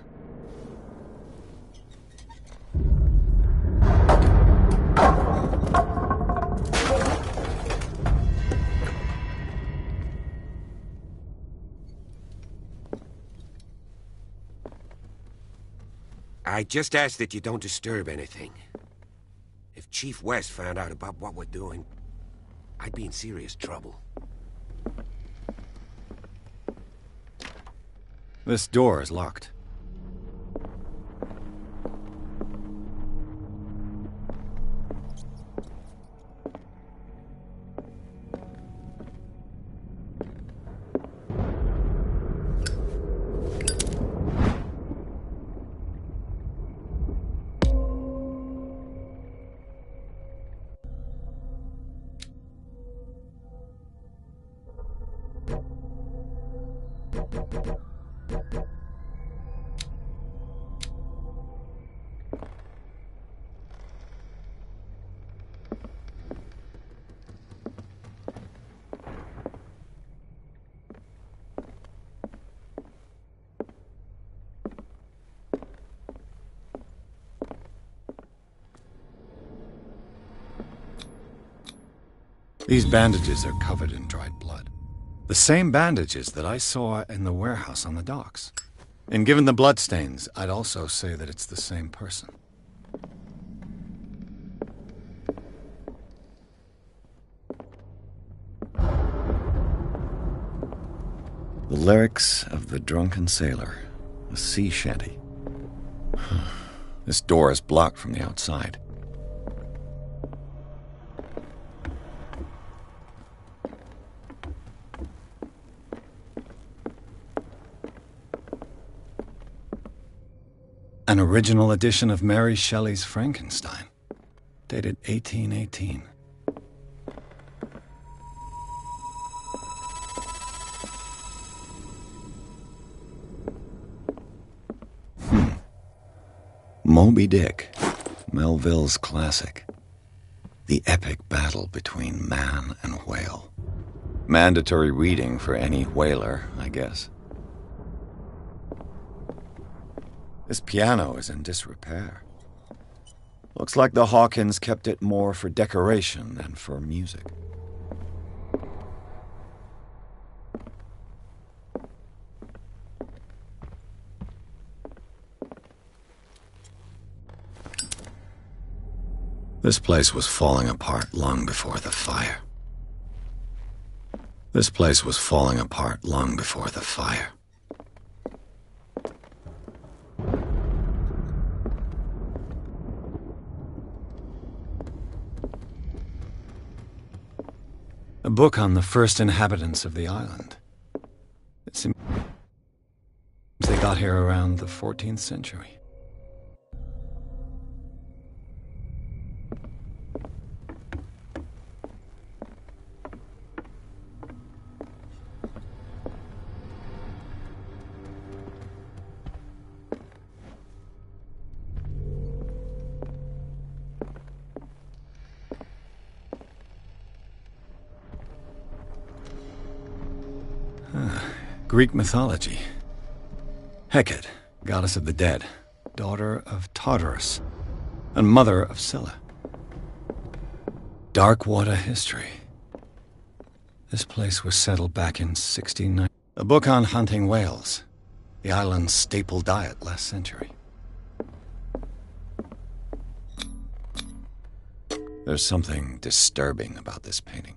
N: I just ask that you don't disturb anything. If Chief West found out about what we're doing, I'd be in serious trouble.
B: This door is locked. These bandages are covered in dried blood. The same bandages that I saw in the warehouse on the docks. And given the bloodstains, I'd also say that it's the same person. The lyrics of the drunken sailor, a sea shanty. This door is blocked from the outside. An original edition of Mary Shelley's Frankenstein, dated 1818. Moby Dick, Melville's classic. The epic battle between man and whale. Mandatory reading for any whaler, I guess. This piano is in disrepair. Looks like the Hawkins kept it more for decoration than for music. This place was falling apart long before the fire. This place was falling apart long before the fire. A book on the first inhabitants of the island. It seems they got here around the 14th century. Greek mythology. Hecate, goddess of the dead, daughter of Tartarus, and mother of Scylla. Dark water history. This place was settled back in 1690. A book on hunting whales, the island's staple diet last century. There's something disturbing about this painting.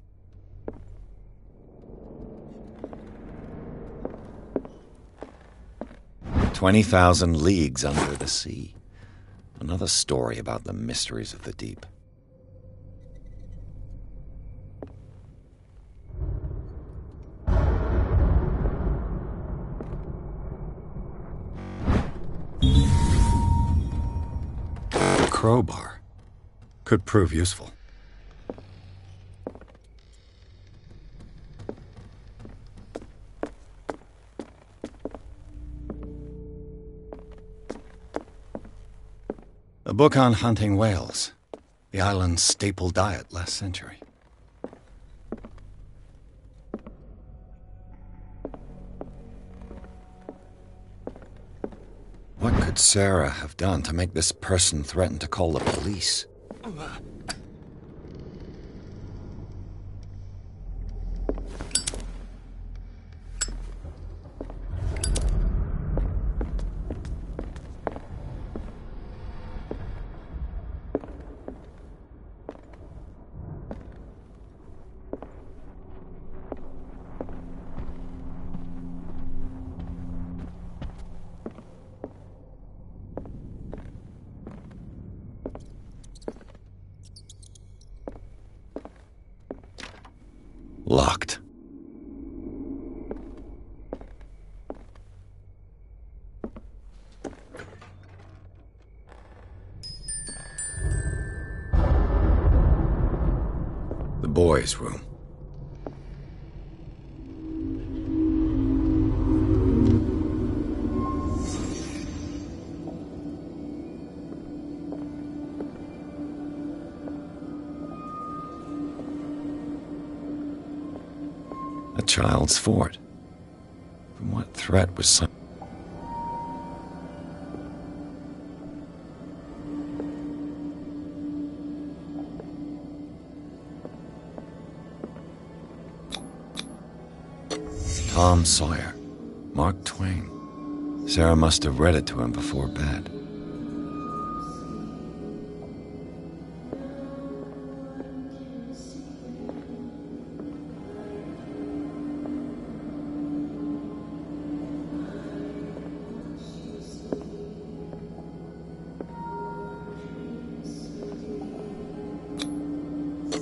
B: 20,000 leagues under the sea. Another story about the mysteries of the deep. A crowbar could prove useful. A book on hunting whales, the island's staple diet last century. What could Sarah have done to make this person threaten to call the police? Locked. The boys' room. A child's fort. From what threat was some... Tom Sawyer. Mark Twain. Sarah must have read it to him before bed.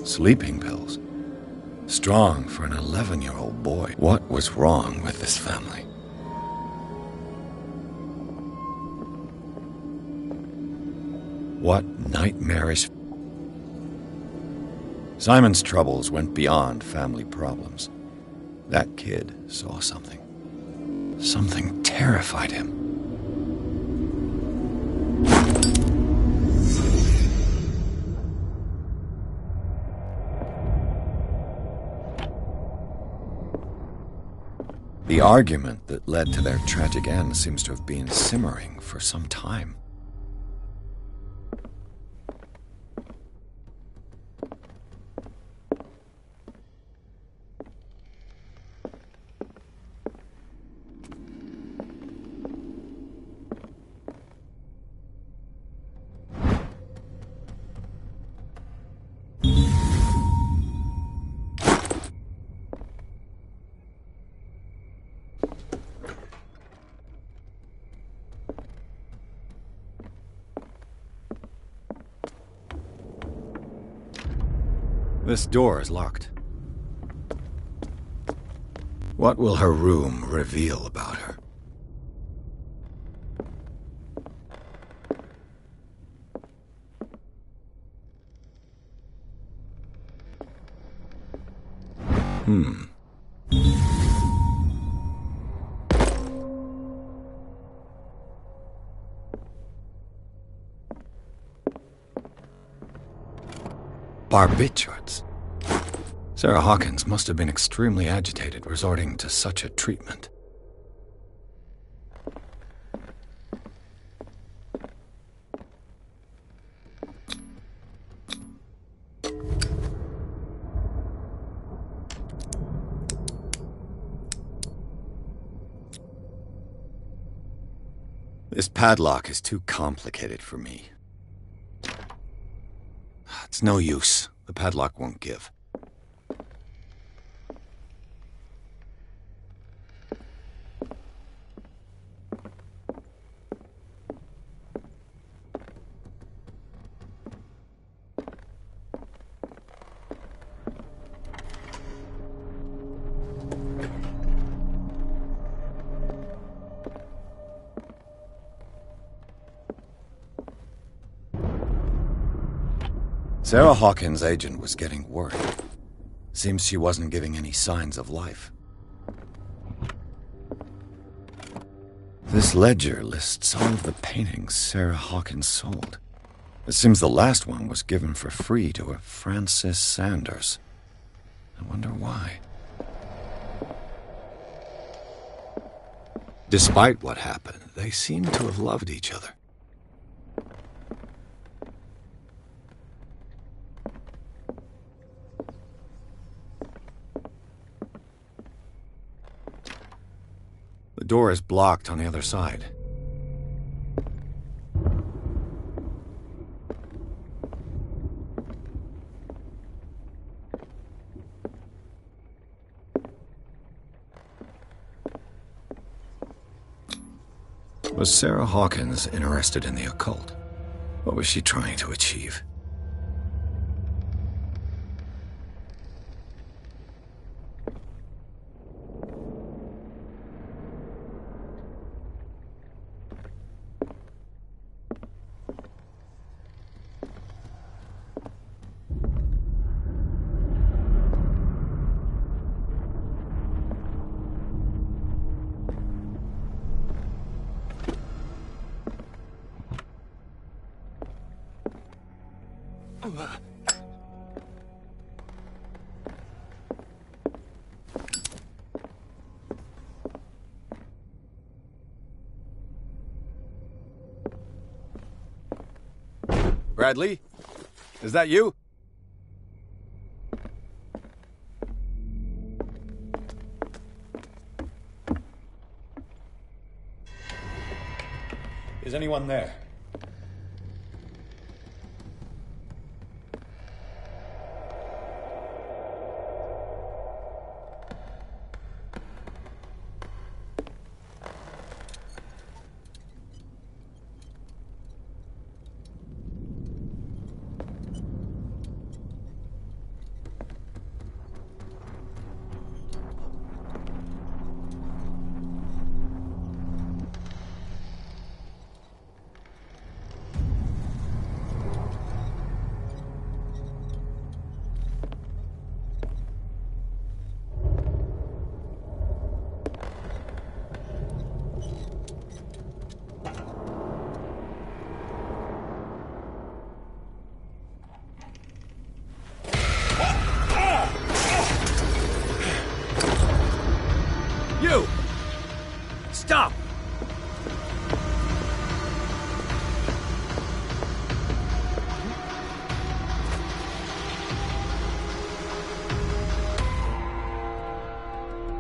B: Sleeping pills. Strong for an 11-year-old boy. What was wrong with this family? What nightmarish... Simon's troubles went beyond family problems. That kid saw something. Something terrified him. The argument that led to their tragic end seems to have been simmering for some time. This door is locked. What will her room reveal about her? Barbiturates. Sarah Hawkins must have been extremely agitated, resorting to such a treatment. This padlock is too complicated for me. It's no use. The padlock won't give. Sarah Hawkins' agent was getting worried. Seems she wasn't giving any signs of life. This ledger lists all of the paintings Sarah Hawkins sold. It seems the last one was given for free to a Francis Sanders. I wonder why. Despite what happened, they seem to have loved each other. The door is blocked on the other side. Was Sarah Hawkins interested in the occult? What was she trying to achieve? Bradley? Is that you?
O: Is anyone there?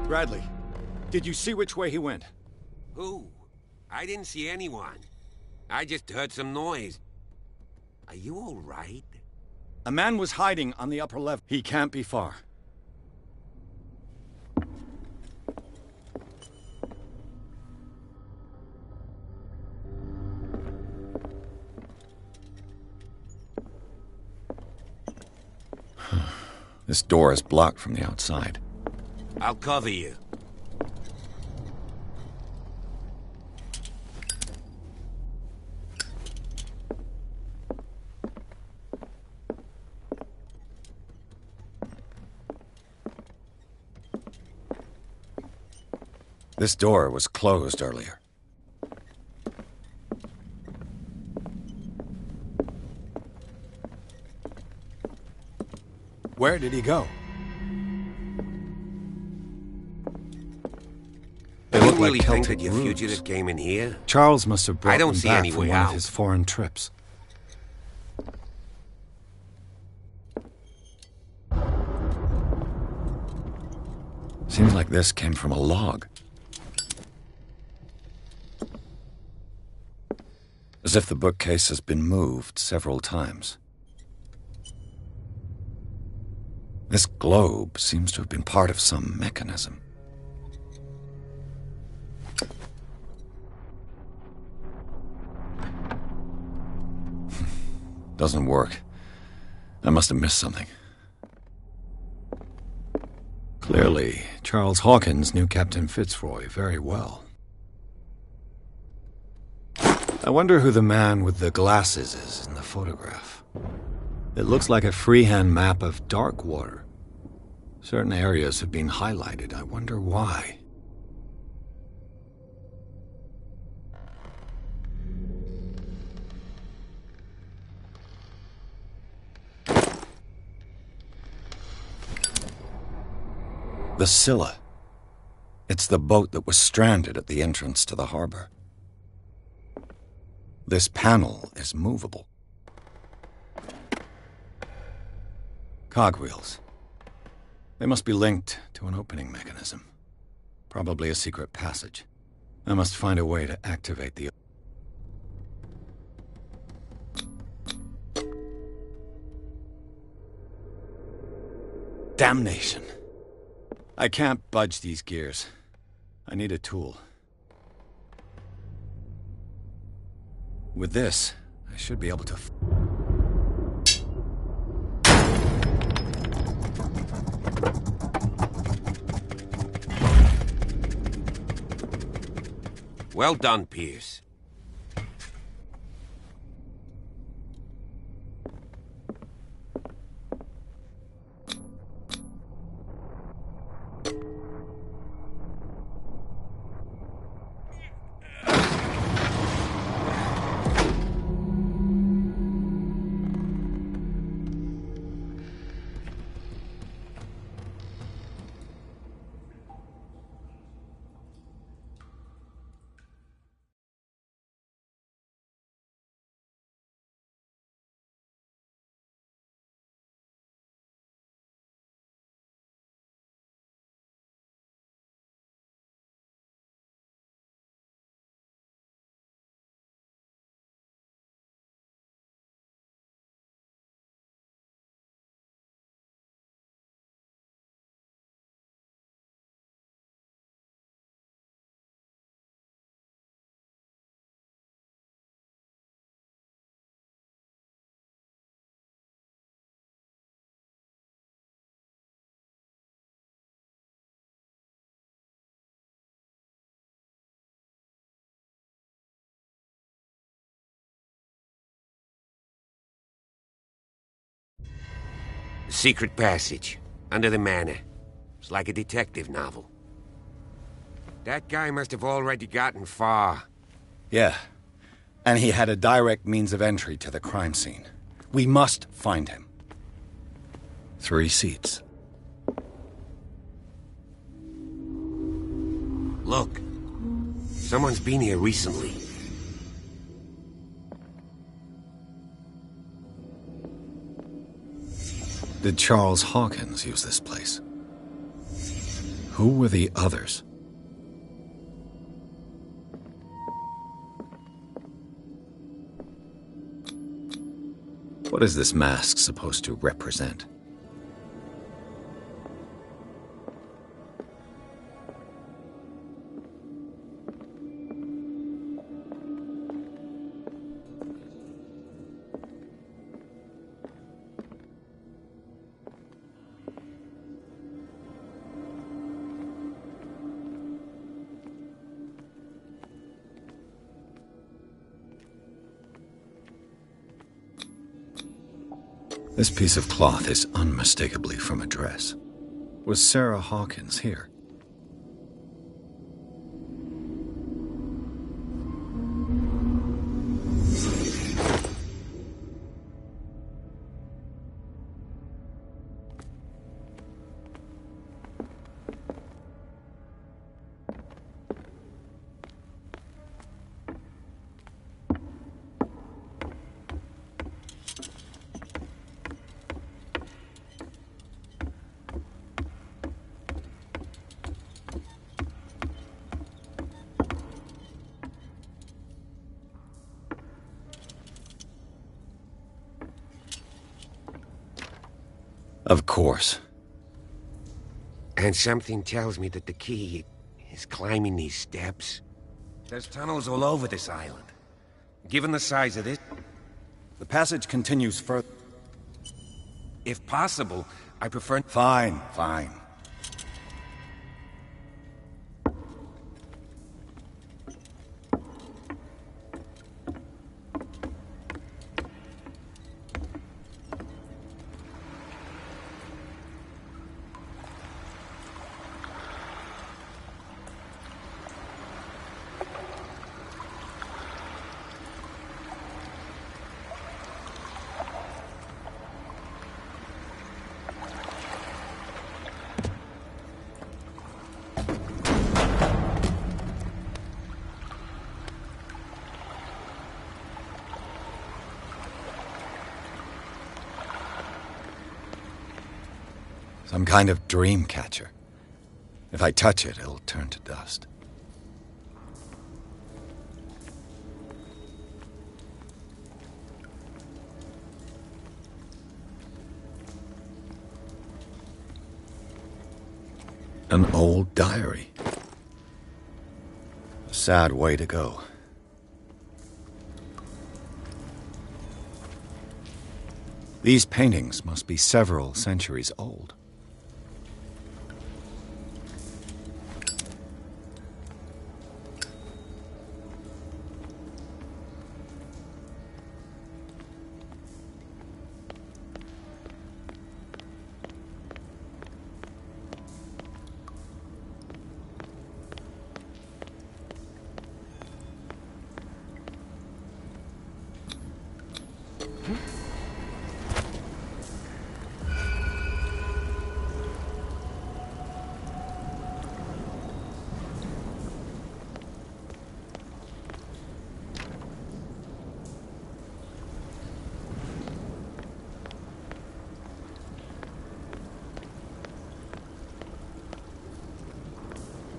B: Bradley, did you see which way he went?
N: Who? I didn't see anyone. I just heard some noise. Are you all right?
B: A man was hiding on the upper level. He can't be far. This door is blocked from the outside.
N: I'll cover you.
B: This door was closed earlier. Where did he go? They
N: Do
B: look
N: you really
B: like
N: think
B: Celtic
N: that your
B: runes.
N: fugitive came in here?
B: Charles must have brought
N: I don't
B: them
N: see
B: back
N: any
B: from
N: way
B: one
N: out.
B: of his foreign trips. Seems like this came from a log. As if the bookcase has been moved several times. This globe seems to have been part of some mechanism. Doesn't work. I must have missed something. Clearly, Charles Hawkins knew Captain Fitzroy very well. I wonder who the man with the glasses is in the photograph. It looks like a freehand map of dark water. Certain areas have been highlighted. I wonder why. The Scylla. It's the boat that was stranded at the entrance to the harbor. This panel is movable. Cogwheels. They must be linked to an opening mechanism. Probably a secret passage. I must find a way to activate the... Damnation. I can't budge these gears. I need a tool. With this, I should be able to...
N: Well done, Pierce. Secret passage, under the manor. It's like a detective novel. That guy must have already gotten far.
B: Yeah. And he had a direct means of entry to the crime scene. We must find him. 3 seats.
N: Look. Someone's been here recently.
B: Did Charles Hawkins use this place? Who were the others? What is this mask supposed to represent? This piece of cloth is unmistakably from a dress. Was Sarah Hawkins here? Of course.
N: And something tells me that the key is climbing these steps. There's tunnels all over this island. Given the size of this...
O: The passage continues further.
N: If possible, I prefer...
O: Fine, fine.
B: Some kind of dream catcher. If I touch it, it'll turn to dust. An old diary. A sad way to go. These paintings must be several centuries old.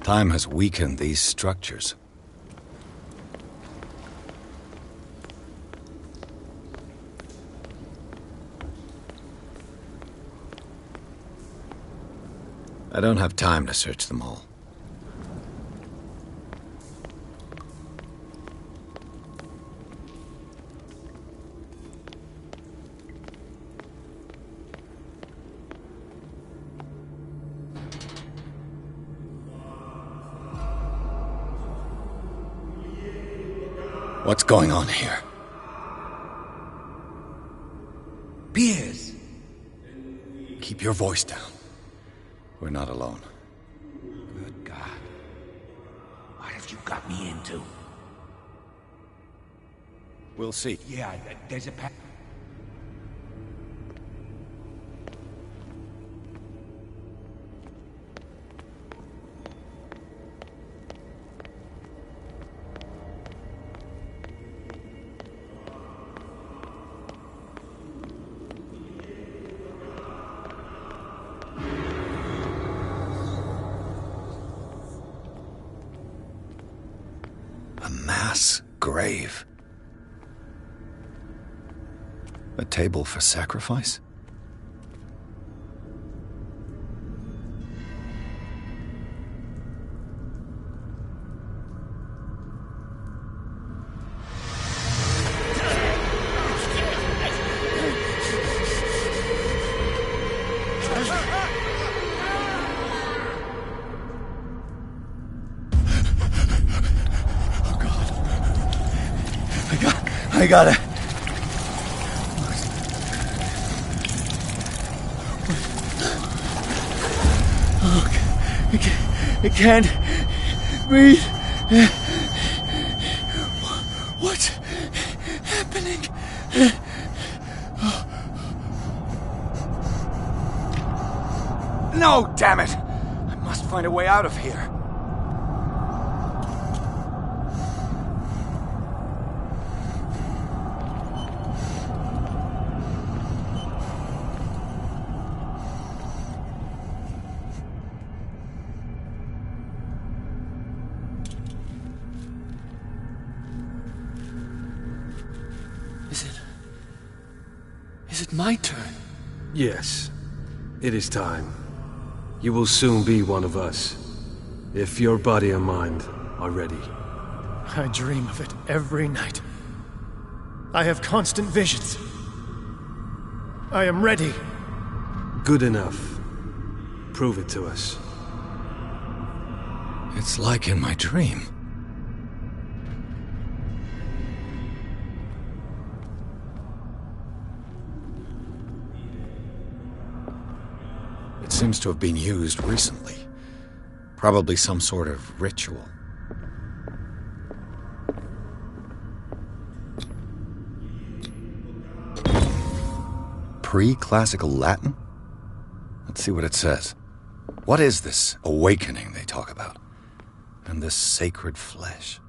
B: Time has weakened these structures. I don't have time to search them all. What's going on here?
N: Piers!
B: Keep your voice down. We're not alone.
N: Good God. What have you got me into?
B: We'll see.
N: Yeah, there's a
B: grave. A table for sacrifice? I got it. Oh, I can't breathe. What's happening? No, damn it! I must find a way out of here.
L: Is it my turn? Yes. It is time. You will soon be one of us, if your body and mind are ready.
I: I dream of it every night. I have constant visions. I am ready.
L: Good enough. Prove it to us.
B: It's like in my dream. It seems to have been used recently. Probably some sort of ritual. Pre-classical Latin? Let's see what it says. What is this awakening they talk about? And this sacred flesh?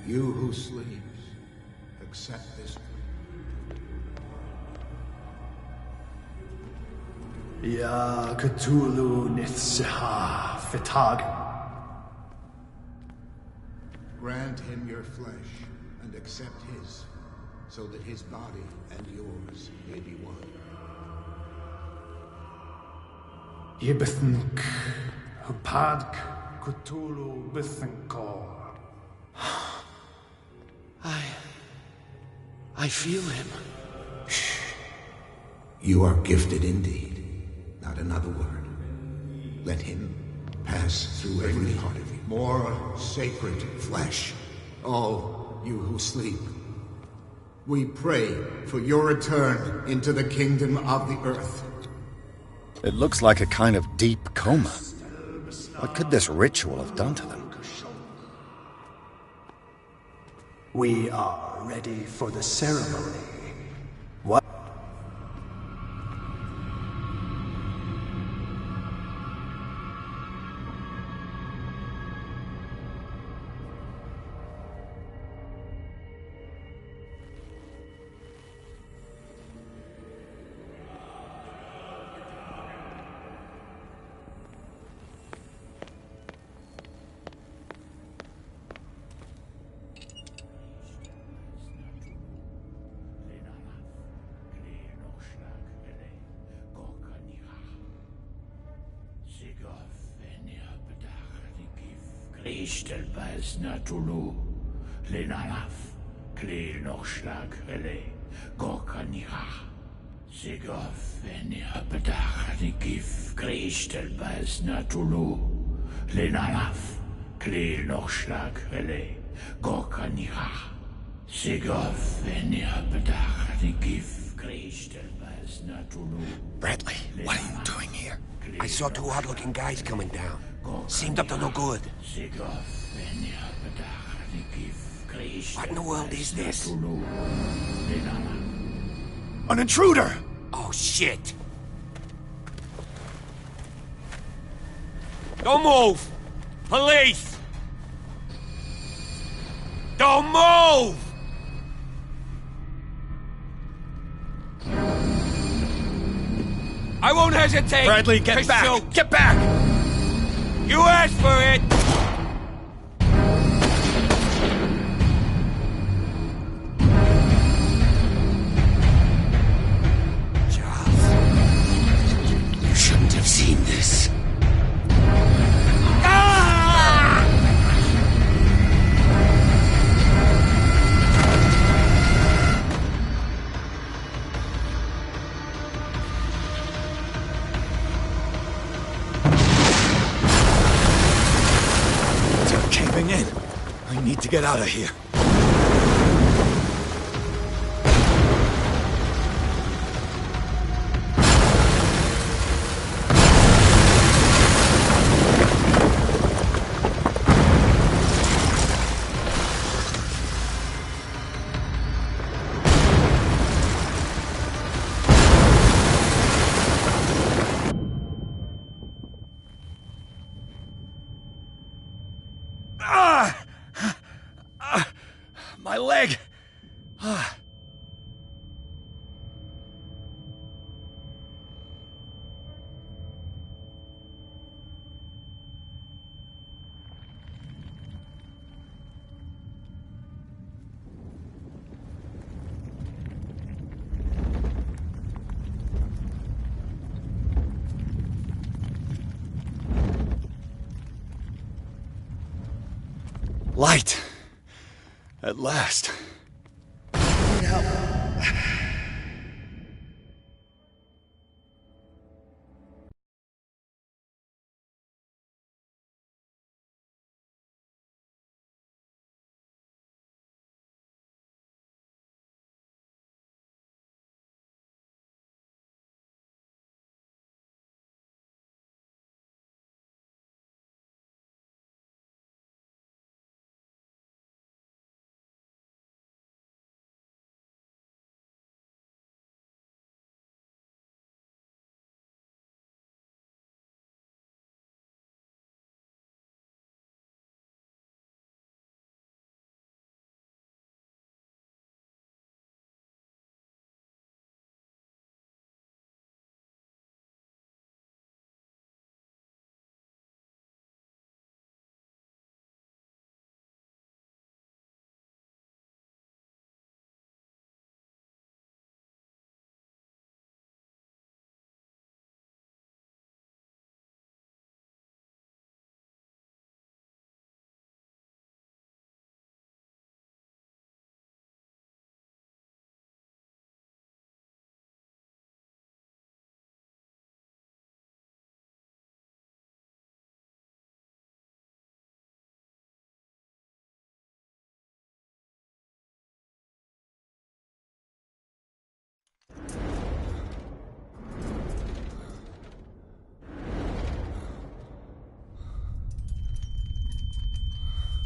E: You who sleeps, accept this.
I: Ya Cthulhu Nithsiha Fitag.
E: Grant him your flesh and accept his, so that his body and yours may be one.
I: Ibithink Hupadk Cthulhu Bithinkor. I feel him.
E: Shh. You are gifted indeed. Not another word. Let him pass through every part of you. More sacred flesh. All you who sleep. We pray for your return into the kingdom of the earth.
B: It looks like a kind of deep coma. What could this ritual have done to them?
I: We are ready for the ceremony. What?
P: Ishtelbaz Natulu, Lenalaf, Kleel Nochschlag, Rele, Gorkanira, Sigof, Veniapedach, Nikif, Krishtelbaz Natulu, Lenalaf, Kleel Nochschlag, Rele, Gorkanira, Sigof, Veniapedach, Nikif, Krishtelbaz
B: Bradley, what are you doing here?
N: I saw two odd-looking guys coming down. Seemed up to no good. What in the world is this?
H: An intruder!
N: Oh, shit! Don't move! Police! Don't move! I won't hesitate!
B: Bradley, get back!
N: Shoot.
B: Get back!
N: You asked for it! Charles, you shouldn't have seen this.
B: I need to get out of here. My leg! Light. At last. Need help.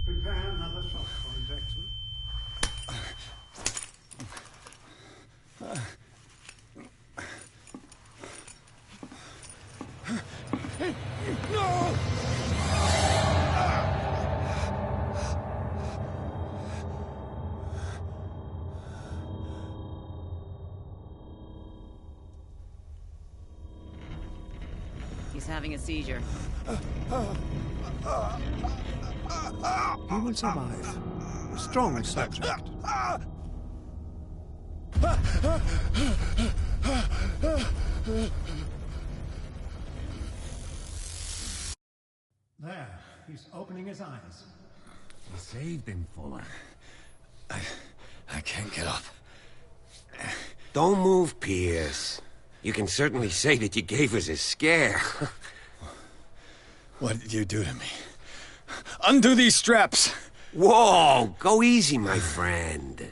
M: Prepare another shot for injection.
H: No!
Q: He's having a seizure.
D: He will survive. A strong subject.
M: There, he's opening his eyes.
N: You saved him, Fuller.
B: I can't get up.
N: Don't move, Pierce. You can certainly say that you gave us a scare.
B: What did you do to me? Undo these straps!
N: Whoa! Go easy, my friend.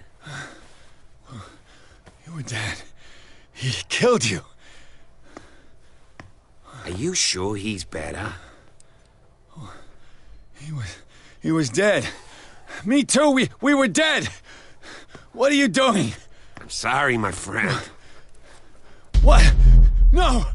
B: You were dead. He killed you.
N: Are you sure he's better?
B: He was dead. Me too, we were dead. What are you doing?
N: I'm sorry, my friend.
B: What? No!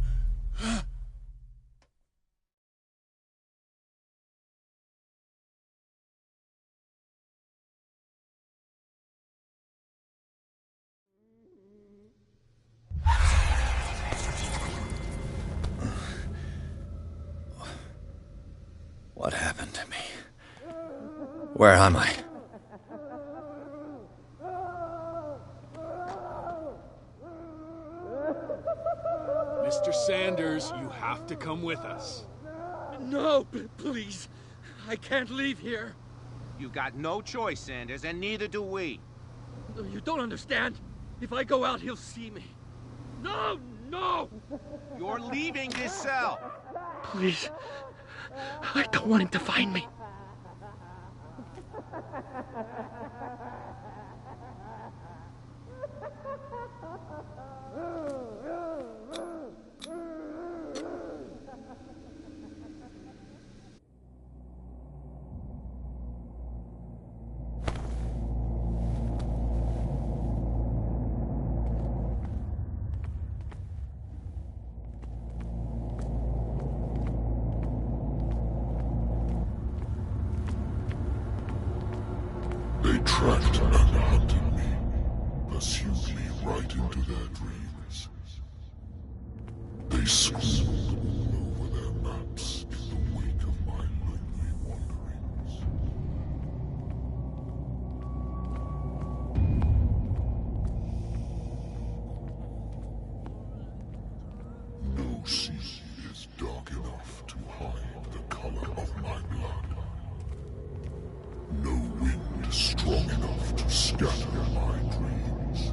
B: What happened to me? Where am I?
M: Mr. Sanders, you have to come with us.
G: No, please. I can't leave here.
R: You've got no choice, Sanders, and neither do we.
G: You don't understand. If I go out, he'll see me. No, no!
R: You're leaving this cell.
G: Please. I don't want him to find me.
A: They tracked and hunted me, pursued me right into their dreams. They scrawled all over their maps in the wake of my lonely wanderings. No sea is dark enough to hide the color of my blood. No wind strong enough to scatter my dreams.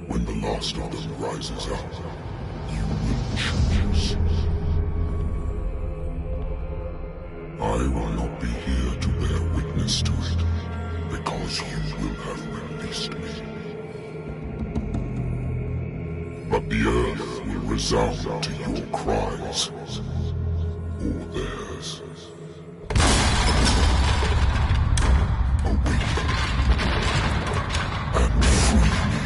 A: When the last of them rises up, you will choose. I will not be here to bear witness to it, because you will have released me. But the earth will resound to your cries, or theirs. Awaken and free me.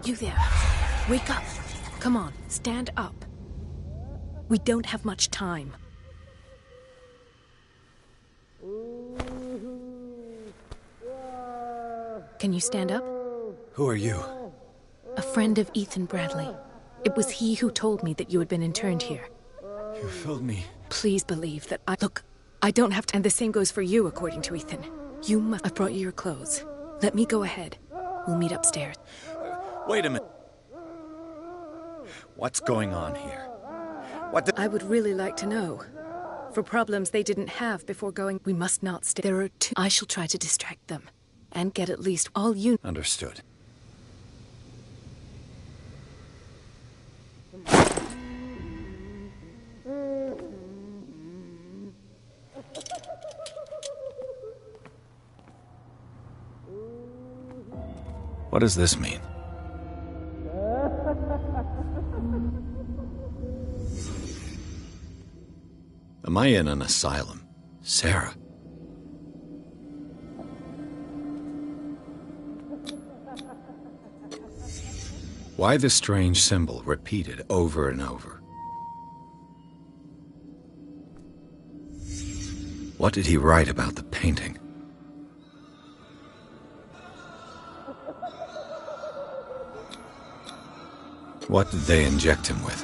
S: You there. Wake up. Come on, stand up. We don't have much time. Can you stand up?
B: Who are you?
S: A friend of Ethan Bradley. It was he who told me that you had been interned here.
B: You filled me.
S: Please believe that Look, I don't have to... And the same goes for you, according to Ethan. You must... I've brought you your clothes. Let me go ahead. We'll meet upstairs.
B: Wait a minute. What's going on here?
S: I would really like to know. For problems they didn't have before going, we must not stay. There are two. I shall try to distract them. And get at least all you...
B: Understood. What does this mean? Am I in an asylum? Sarah. Why the strange symbol repeated over and over? What did he write about the painting? What did they inject him with?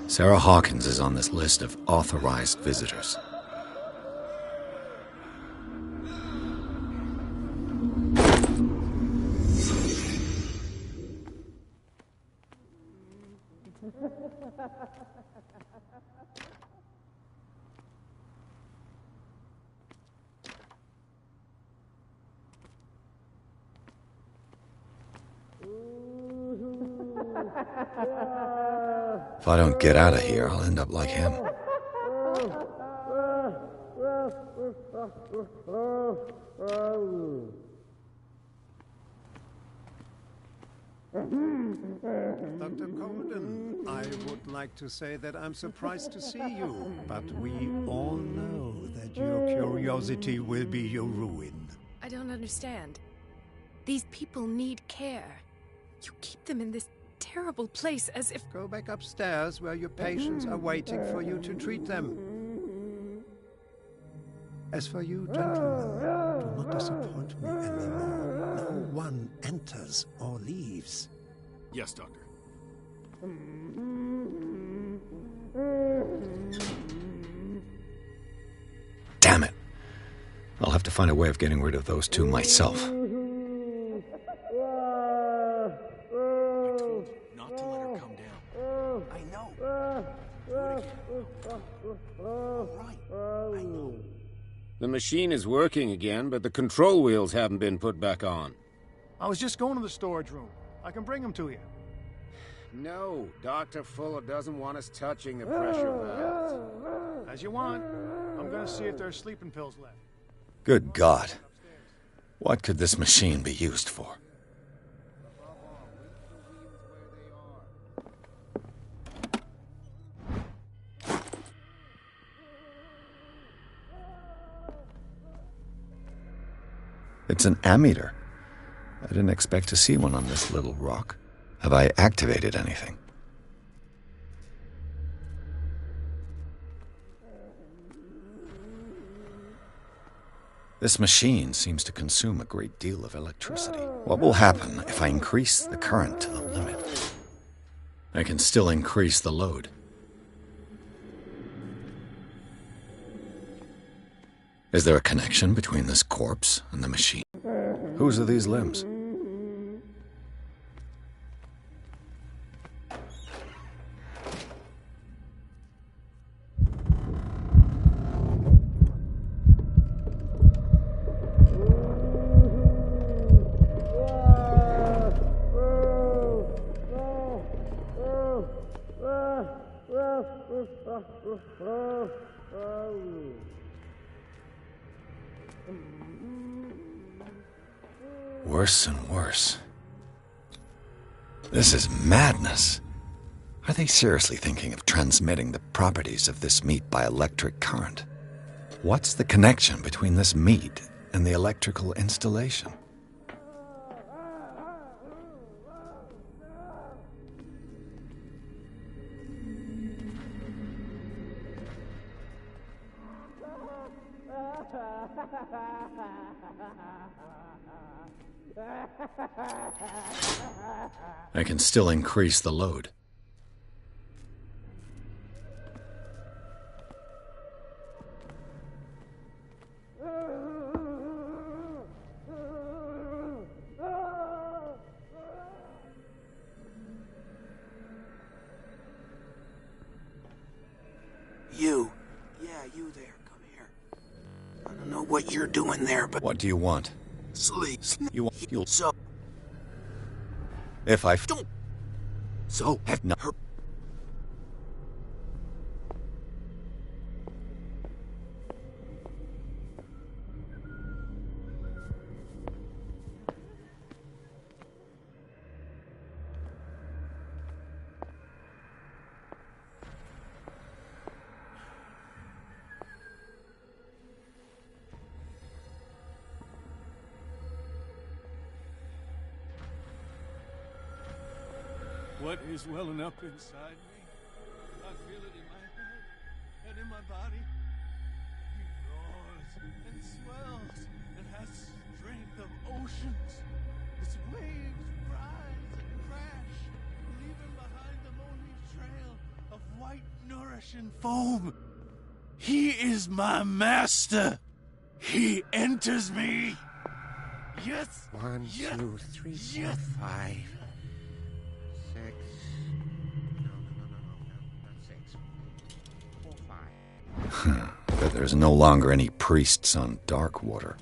B: Sarah Hawkins is on this list of authorized visitors. If I don't get out of here, I'll end up like him.
T: Dr. Coden, I would like to say that I'm surprised to see you, but we all know that your curiosity will be your ruin.
S: I don't understand. These people need care. You keep them in this terrible place as if...
T: Go back upstairs where your patients are waiting for you to treat them. As for you, gentlemen, do not disappoint me anymore. No one enters or leaves.
M: Yes, Doctor.
B: Damn it. I'll have to find a way of getting rid of those two myself.
M: Not to let her come down.
J: I know. Do it again. All right. I know.
U: The machine is working again, but the control wheels haven't been put back on.
M: I was just going to the storage room. I can bring them to you.
U: No, Dr. Fuller doesn't want us touching the pressure valves.
M: As you want. I'm going to see if there's sleeping pills left.
B: Good God. What could this machine be used for? It's an ammeter. I didn't expect to see one on this little rock. Have I activated anything? This machine seems to consume a great deal of electricity. What will happen if I increase the current to the limit? I can still increase the load. Is there a connection between this corpse and the machine? Whose are these limbs? Worse and worse. This is madness. Are they seriously thinking of transmitting the properties of this meat by electric current? What's the connection between this meat and the electrical installation? I can still increase the load.
J: You. Yeah, you there. Come here. I don't know what you're doing there, but...
B: What do you want?
J: Sleep.
B: You'll...
J: So...
B: If I...
J: Don't... So...
B: Have not...
J: Her...
M: What is welling up inside me? I feel it in my head and in my body. It roars and swells and has strength of oceans. Its waves rise and crash, leaving behind them only trail of white white, nourishing foam. He is my master. He enters me. Yes.
N: 1, 2, 3, 4, 5, 6. No, not 6. 4, 5.
B: But there's no longer any priests on Darkwater.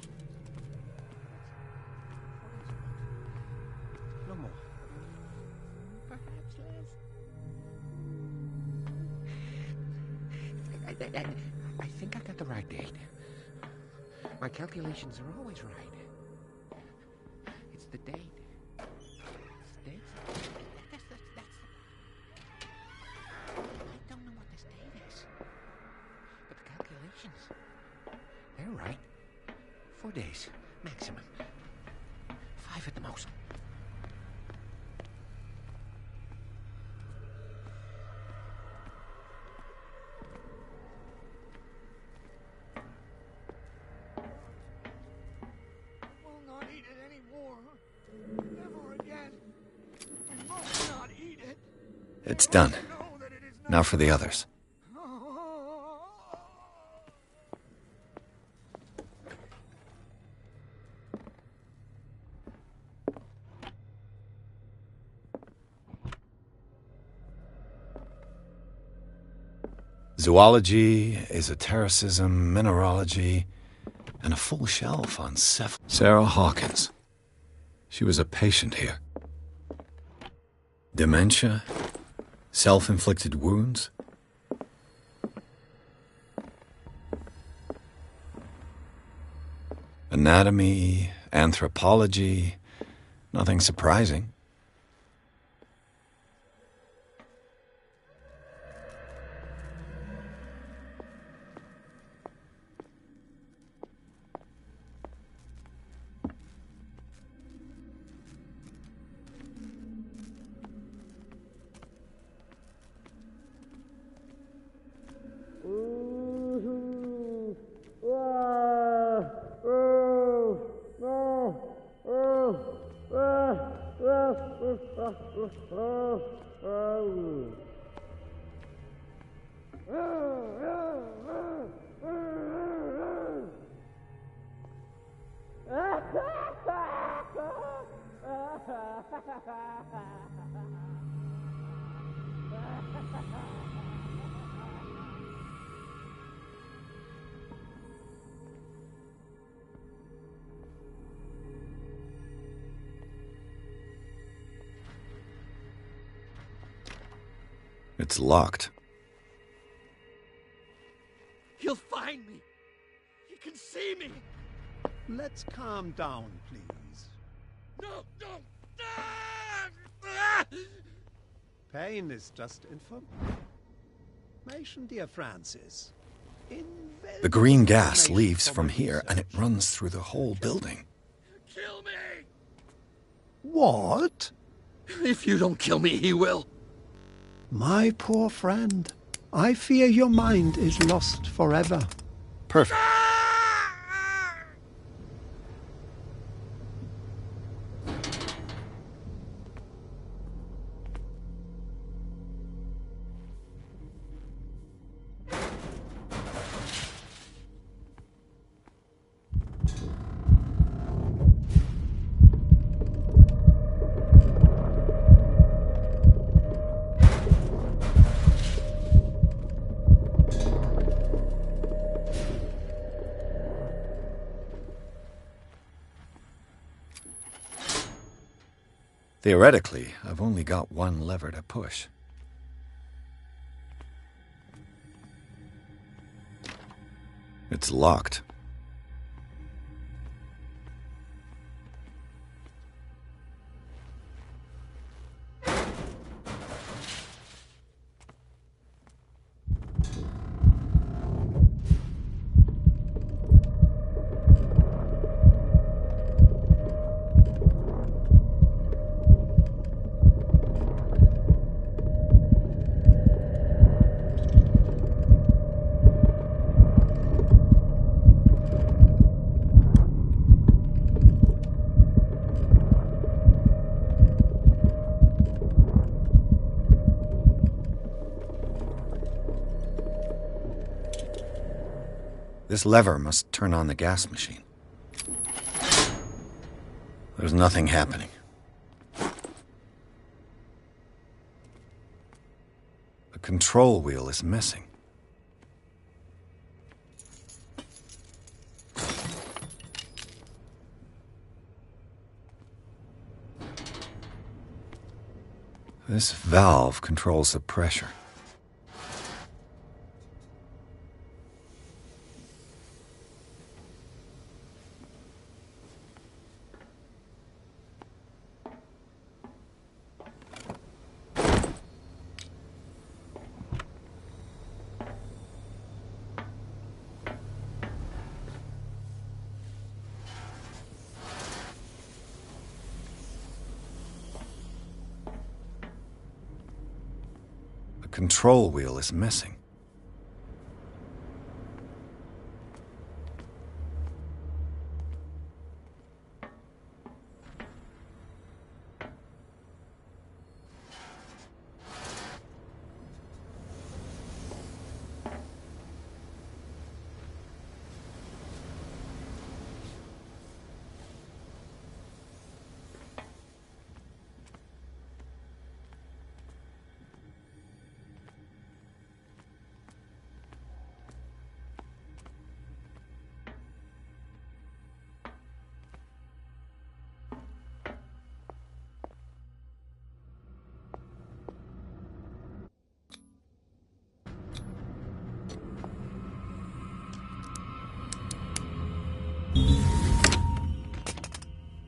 N: No more. Perhaps less. I think I got the right date. My calculations are always right. It's the date. It's the date. That's I don't know what this date is. But the calculations, they're right. 4 days, maximum. 5 at the most.
M: Will not eat it anymore. Never again. We must not eat it.
B: It's done. Now for the others. Zoology, esotericism, mineralogy, and a full shelf on Sarah Hawkins. She was a patient here. Dementia, self-inflicted wounds. Anatomy, anthropology, nothing surprising. It's locked.
M: He'll find me. He can see me.
T: Let's calm down, please.
M: No.
T: Pain is just information, dear Francis.
B: The green gas leaves from here, and it runs through the whole building.
M: Kill me!
T: What?
M: If you don't kill me, he will.
T: My poor friend, I fear your mind is lost forever.
B: Perfect. Theoretically, I've only got one lever to push. It's locked. This lever must turn on the gas machine. There's nothing happening. The control wheel is missing. This valve controls the pressure. The control wheel is missing.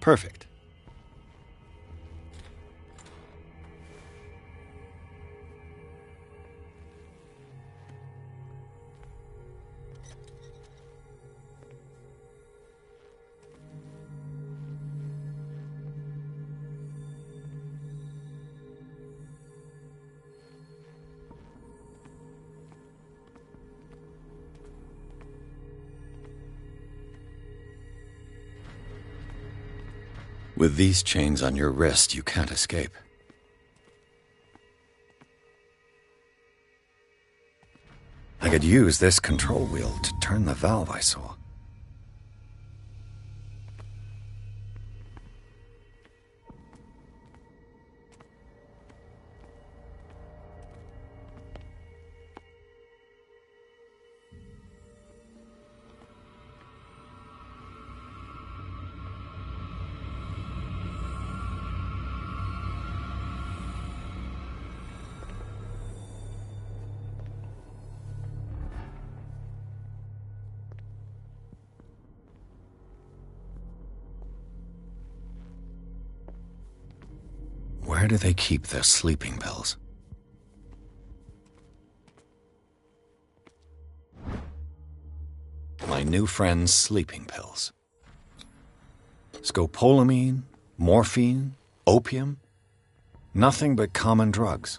B: Perfect. With these chains on your wrist, you can't escape. I could use this control wheel to turn the valve I saw. Where do they keep their sleeping pills? My new friend's sleeping pills. Scopolamine, morphine, opium. Nothing but common drugs.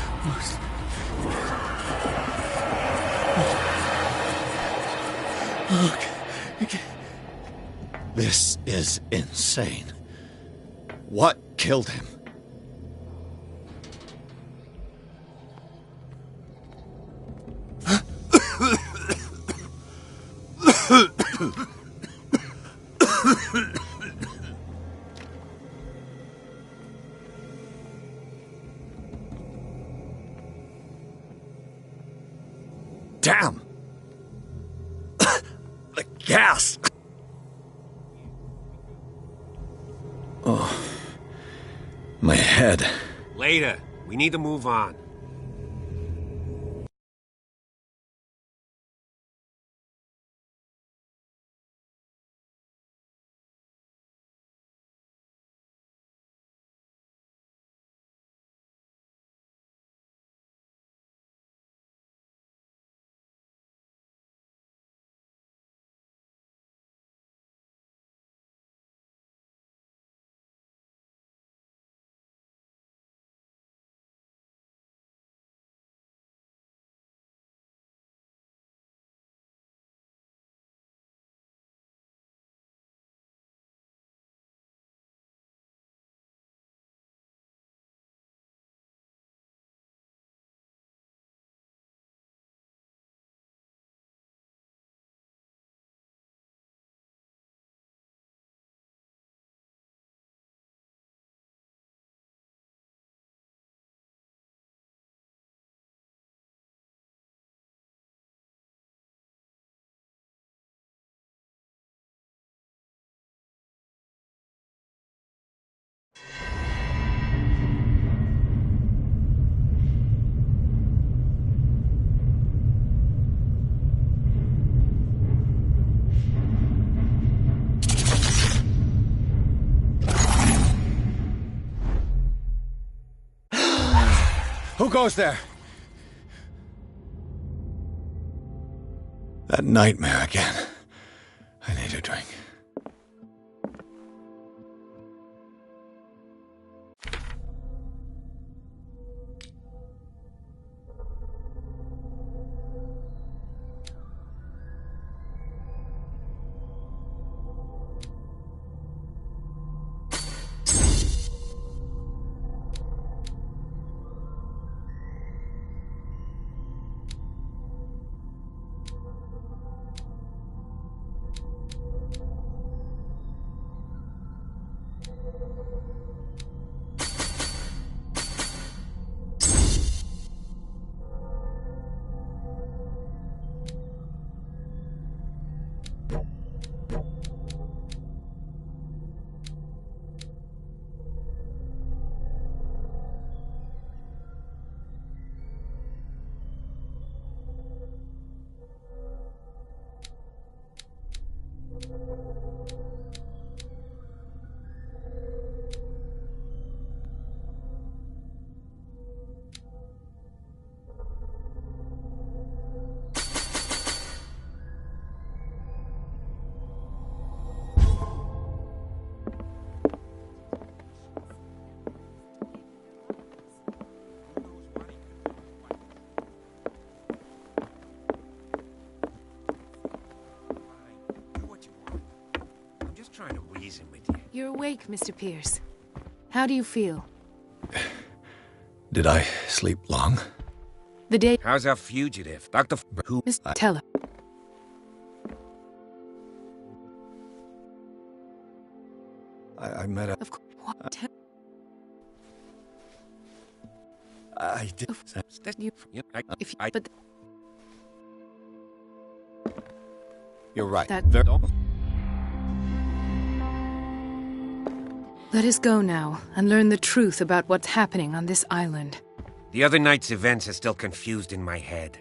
B: This is insane. What killed him? Damn! The gas! Oh, my head.
F: Later. We need to move on.
B: Who goes there? That nightmare again. I need a drink.
F: Trying to reason with you.
S: You're awake, Mr. Pierce. How do you feel?
B: Did I sleep long?
S: The day...
F: How's our fugitive? Dr. Who?
S: Mr. Teller.
B: I met a...
S: Of course. What?
B: I did...
S: But...
B: You're right.
S: Let us go now and learn the truth about what's happening on this island.
F: The other night's events are still confused in my head.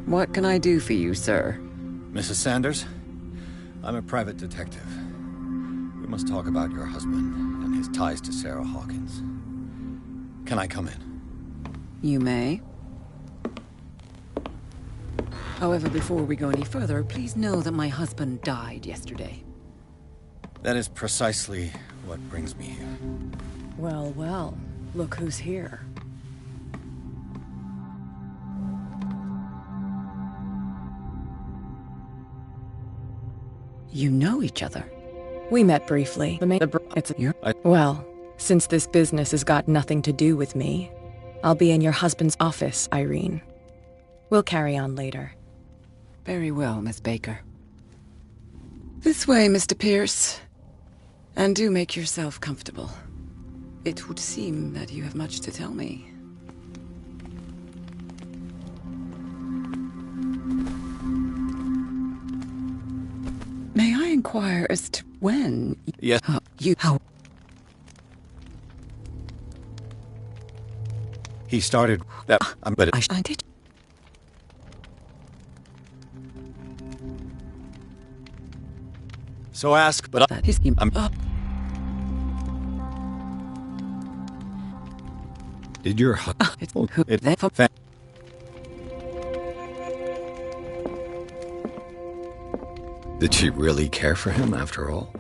C: What can I do for you, sir?
B: Mrs. Sanders, I'm a private detective. We must talk about your husband and his ties to Sarah Hawkins. Can I come in?
C: You may. However, before we go any further, please know that my husband died yesterday.
B: That is precisely what brings me here.
K: Well, well, look who's here.
C: You know each other?
K: We met briefly. Well, since this business has got nothing to do with me, I'll be in your husband's office, Irene. We'll carry on later.
C: Very well, Miss Baker. This way, Mr. Pierce. And do make yourself comfortable. It would seem that you have much to tell me. May I inquire as to when?
B: Yes.
C: How?
B: He started that. But
C: I did.
B: So ask, but
C: that is.
B: Did your Did she really care for him after all?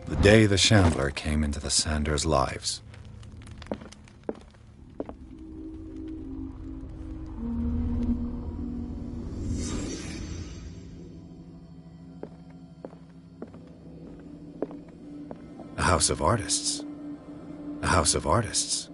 B: The day the Shambler came into the Sanders' lives. A house of artists. A house of artists.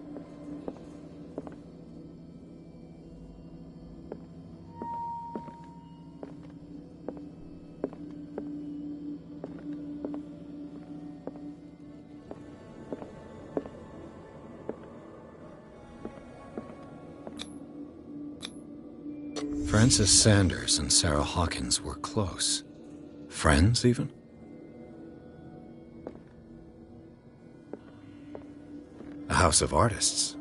B: Frances Sanders and Sarah Hawkins were close. Friends, even? A house of artists.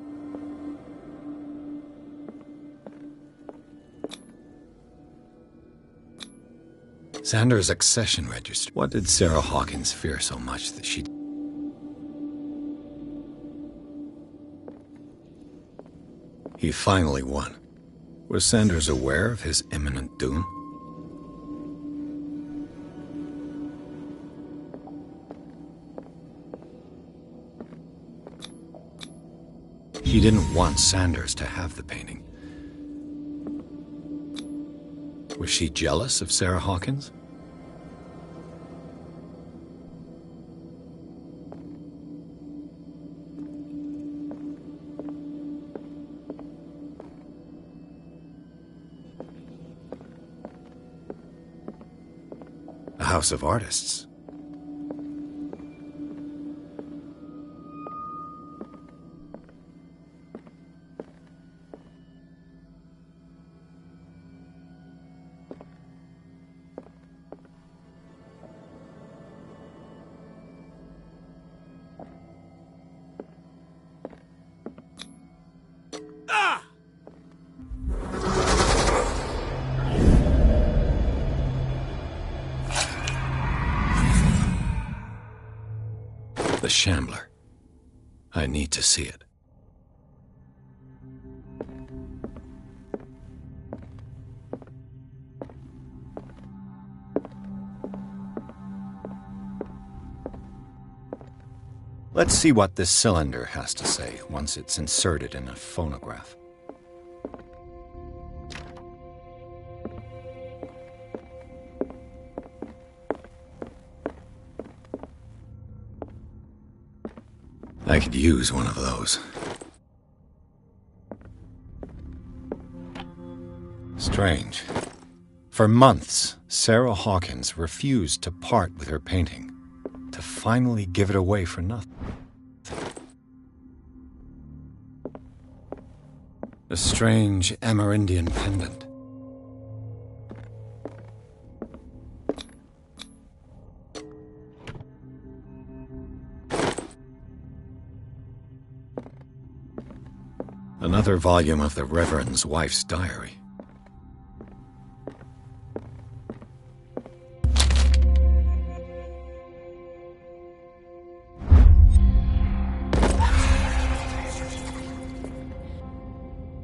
B: Sanders' accession register. What did Sarah Hawkins fear so much that she... He finally won. Was Sanders aware of his imminent doom? He didn't want Sanders to have the painting. Was she jealous of Sarah Hawkins? A house of artists. The Shambler. I need to see it. Let's see what this cylinder has to say once it's inserted in a phonograph. I could use one of those. Strange. For months, Sarah Hawkins refused to part with her painting, to finally give it away for nothing. A strange Amerindian pendant. Another volume of the Reverend's wife's diary.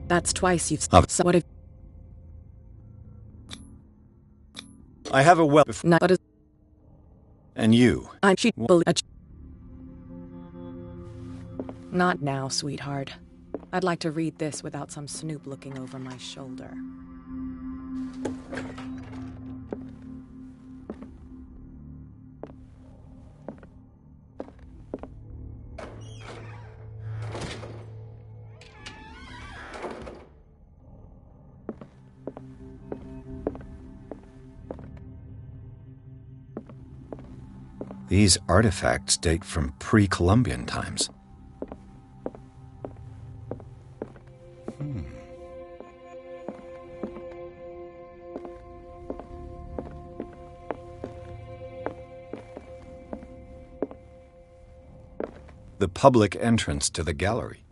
K: That's twice you've...
B: So
K: what if...
B: I have a well...
K: Not...
B: And you?
K: I'm... Not now, sweetheart. I'd like to read this without some snoop looking over my shoulder.
B: These artifacts date from pre-Columbian times. The public entrance to the gallery.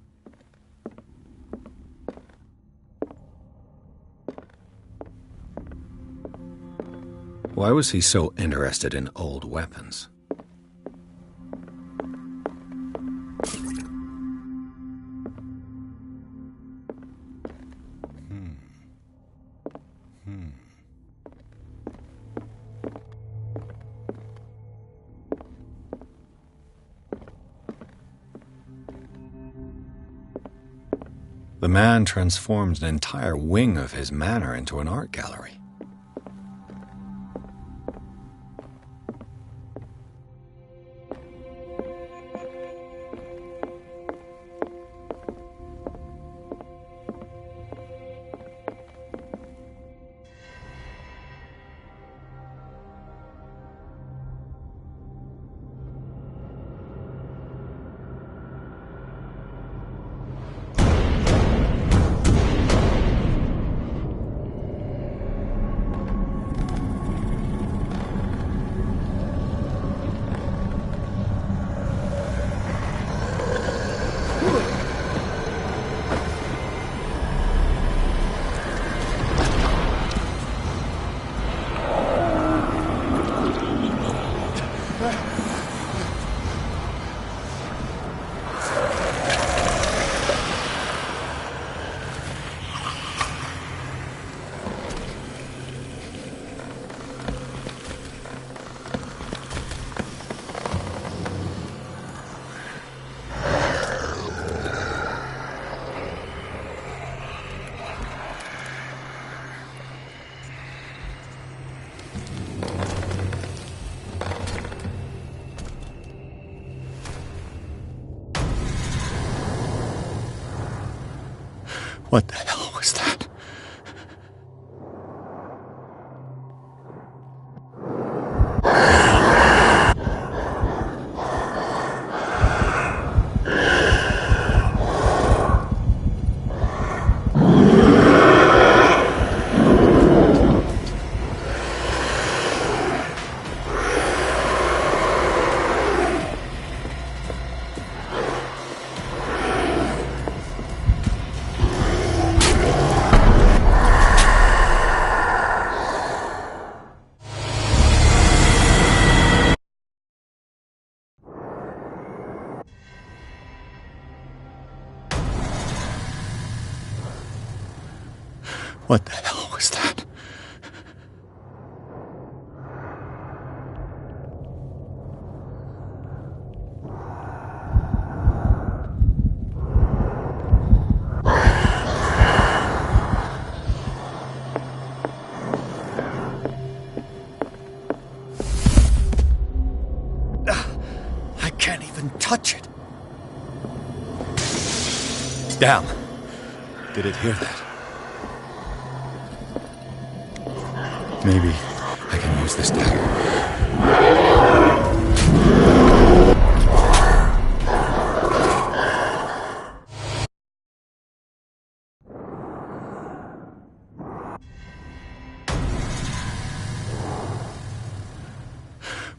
B: Why was he so interested in old weapons? The man transformed an entire wing of his manor into an art gallery. What the hell was that? What the hell was that? I can't even touch it. Damn. Did it hear that? Maybe I can use this dagger.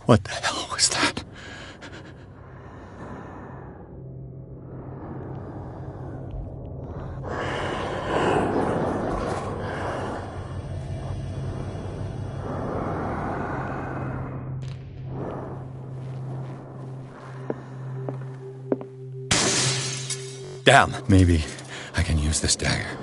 B: What the hell was that? Damn. Maybe I can use this dagger.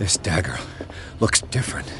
B: This dagger looks different.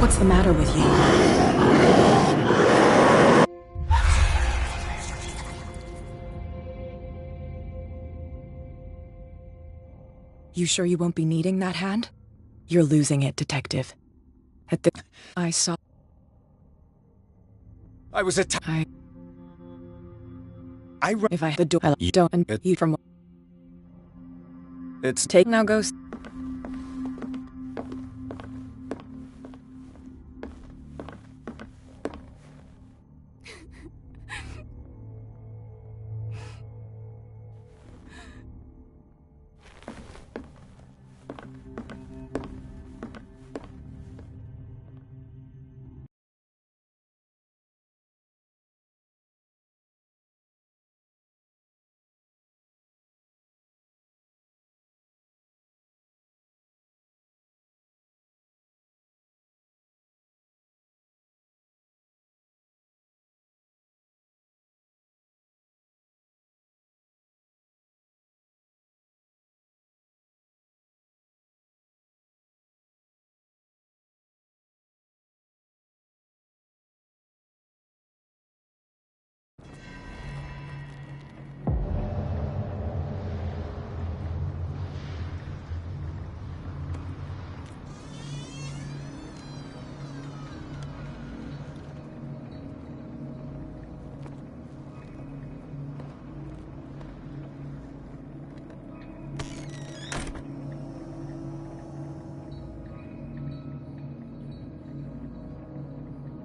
K: What's the matter with you? You sure you won't be needing that hand? You're losing it, Detective. I saw...
B: I was
K: If I had the door, don't and you from...
B: It's...
K: Take now goes...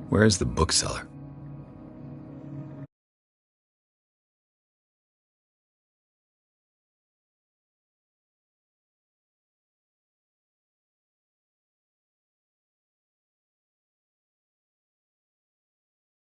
B: Where's the bookseller?